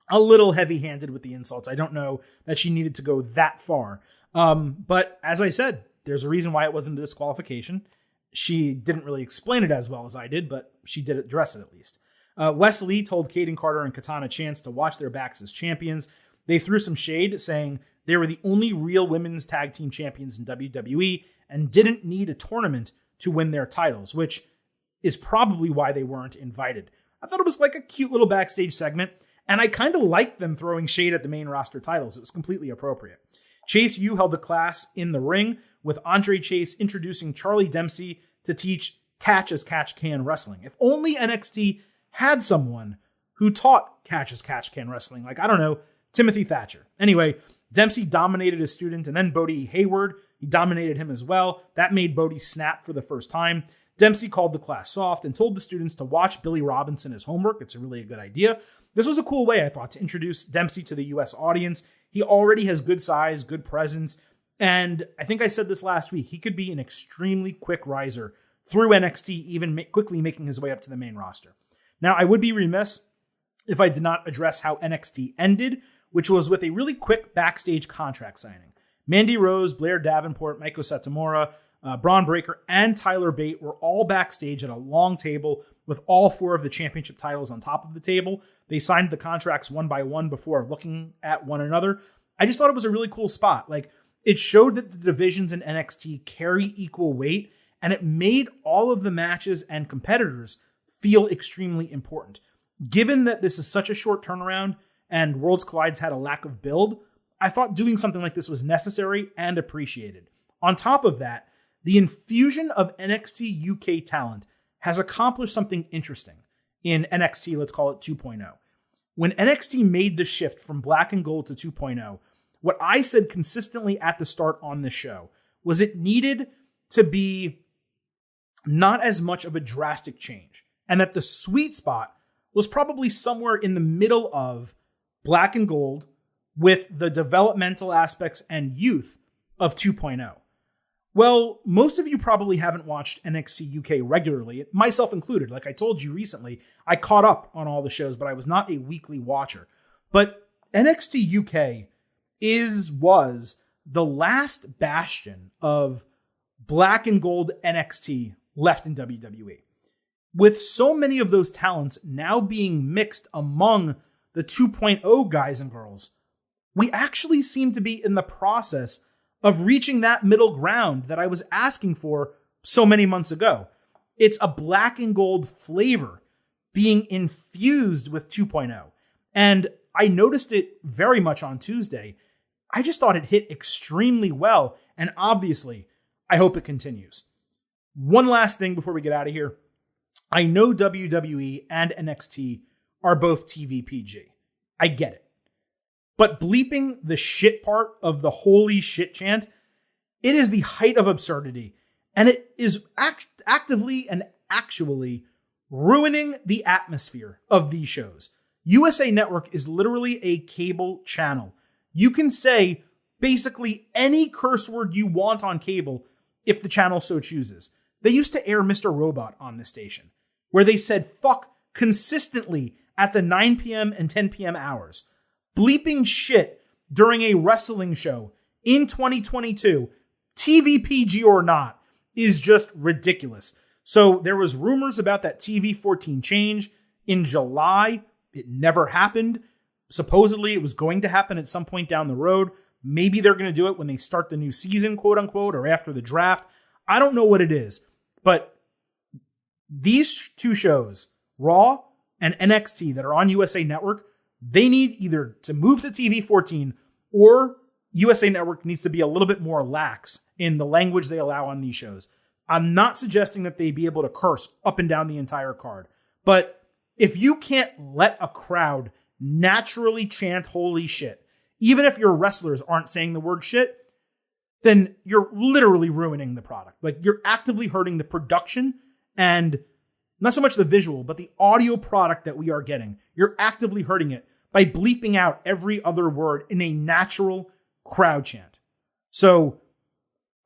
a little heavy-handed with the insults. I don't know that she needed to go that far. But as I said, there's a reason why it wasn't a disqualification. She didn't really explain it as well as I did, but she did address it at least. Wes Lee told Kaden Carter and Katana Chance to watch their backs as champions. They threw some shade, saying they were the only real women's tag team champions in WWE and didn't need a tournament to win their titles, which is probably why they weren't invited. I thought it was like a cute little backstage segment, and I kind of liked them throwing shade at the main roster titles. It was completely appropriate. Chase U held a class in the ring, with Andre Chase introducing Charlie Dempsey to teach catch as catch can wrestling. If only NXT had someone who taught catch as catch can wrestling, like, I don't know, Timothy Thatcher. Anyway, Dempsey dominated his student, and then Bodie Hayward, he dominated him as well. That made Bodie snap for the first time. Dempsey called the class soft and told the students to watch Billy Robinson as homework. It's a really good idea. This was a cool way, I thought, to introduce Dempsey to the US audience. He already has good size, good presence, and I think I said this last week, he could be an extremely quick riser through NXT, even quickly making his way up to the main roster. Now, I would be remiss if I did not address how NXT ended, which was with a really quick backstage contract signing. Mandy Rose, Blair Davenport, Meiko Satomura, Braun Breaker, and Tyler Bate were all backstage at a long table with all 4 of the championship titles on top of the table. They signed the contracts one by one before looking at one another. I just thought it was a really cool spot. Like, it showed that the divisions in NXT carry equal weight, and it made all of the matches and competitors feel extremely important. Given that this is such a short turnaround and Worlds Collide's had a lack of build, I thought doing something like this was necessary and appreciated. On top of that, the infusion of NXT UK talent has accomplished something interesting in NXT, let's call it 2.0. When NXT made the shift from black and gold to 2.0, what I said consistently at the start on this show was it needed to be not as much of a drastic change, and that the sweet spot was probably somewhere in the middle of black and gold with the developmental aspects and youth of 2.0. Well, most of you probably haven't watched NXT UK regularly, myself included. Like I told you recently, I caught up on all the shows, but I was not a weekly watcher. But NXT UK was the last bastion of black and gold NXT left in WWE. With so many of those talents now being mixed among the 2.0 guys and girls, we actually seem to be in the process of reaching that middle ground that I was asking for so many months ago. It's a black and gold flavor being infused with 2.0. And I noticed it very much on Tuesday. I just thought it hit extremely well. And obviously, I hope it continues. One last thing before we get out of here. I know WWE and NXT are both TV PG. I get it. But bleeping the shit part of the holy shit chant, it is the height of absurdity. And it is actively and actually ruining the atmosphere of these shows. USA Network is literally a cable channel. You can say basically any curse word you want on cable if the channel so chooses. They used to air Mr. Robot on this station, where they said fuck consistently at the 9 p.m. and 10 p.m. hours. Bleeping shit during a wrestling show in 2022, TV PG or not, is just ridiculous. So there was rumors about that TV 14 change in July. It never happened. Supposedly it was going to happen at some point down the road. Maybe they're going to do it when they start the new season, quote unquote, or after the draft. I don't know what it is, but these two shows, Raw and NXT, that are on USA Network, they need either to move to TV 14 or USA Network needs to be a little bit more lax in the language they allow on these shows. I'm not suggesting that they be able to curse up and down the entire card, but if you can't let a crowd naturally chant holy shit, even if your wrestlers aren't saying the word shit, then you're literally ruining the product. Like, you're actively hurting the production and not so much the visual, but the audio product that we are getting. You're actively hurting it by bleeping out every other word in a natural crowd chant. So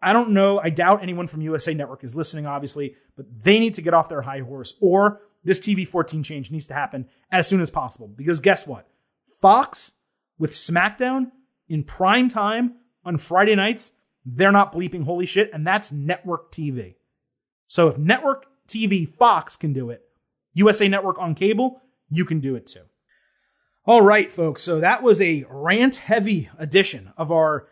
I don't know. I doubt anyone from USA Network is listening, obviously, but they need to get off their high horse, or this TV 14 change needs to happen as soon as possible. Because guess what? Fox with SmackDown in prime time on Friday nights, they're not bleeping holy shit, and that's network TV. So if network TV Fox can do it, USA Network on cable, you can do it too. All right, folks. So that was a rant-heavy edition of our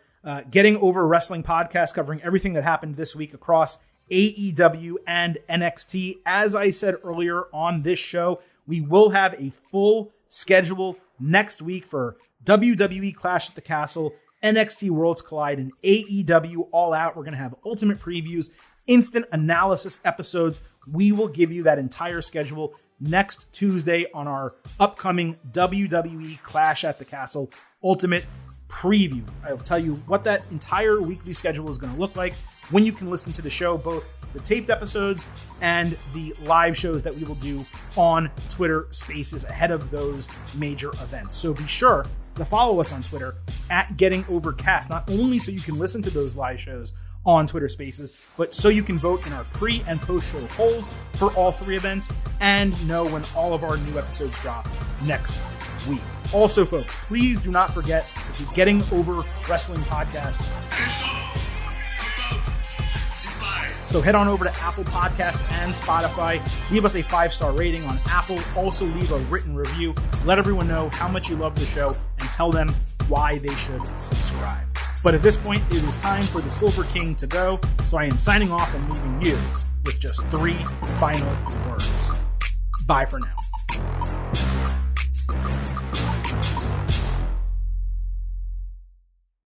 Getting Over Wrestling podcast, covering everything that happened this week across AEW and NXT. As I said earlier on this show, we will have a full schedule next week for WWE Clash at the Castle, NXT Worlds Collide, and AEW All Out. We're going to have ultimate previews, instant analysis episodes. We will give you that entire schedule next Tuesday on our upcoming WWE Clash at the Castle Ultimate Preview. I will tell you what that entire weekly schedule is going to look like, when you can listen to the show, both the taped episodes and the live shows that we will do on Twitter Spaces ahead of those major events. So be sure to follow us on Twitter at GettingOverCast, not only so you can listen to those live shows on Twitter Spaces, but so you can vote in our pre- and post-show polls for all three events and know when all of our new episodes drop next week. Also, folks, please do not forget that the Getting Over Wrestling podcast. So head on over to Apple Podcasts and Spotify. Leave us a 5-star rating on Apple. Also leave a written review. Let everyone know how much you love the show and tell them why they should subscribe. But at this point, it is time for the Silver King to go. So I am signing off and leaving you with just 3 final words. Bye for now.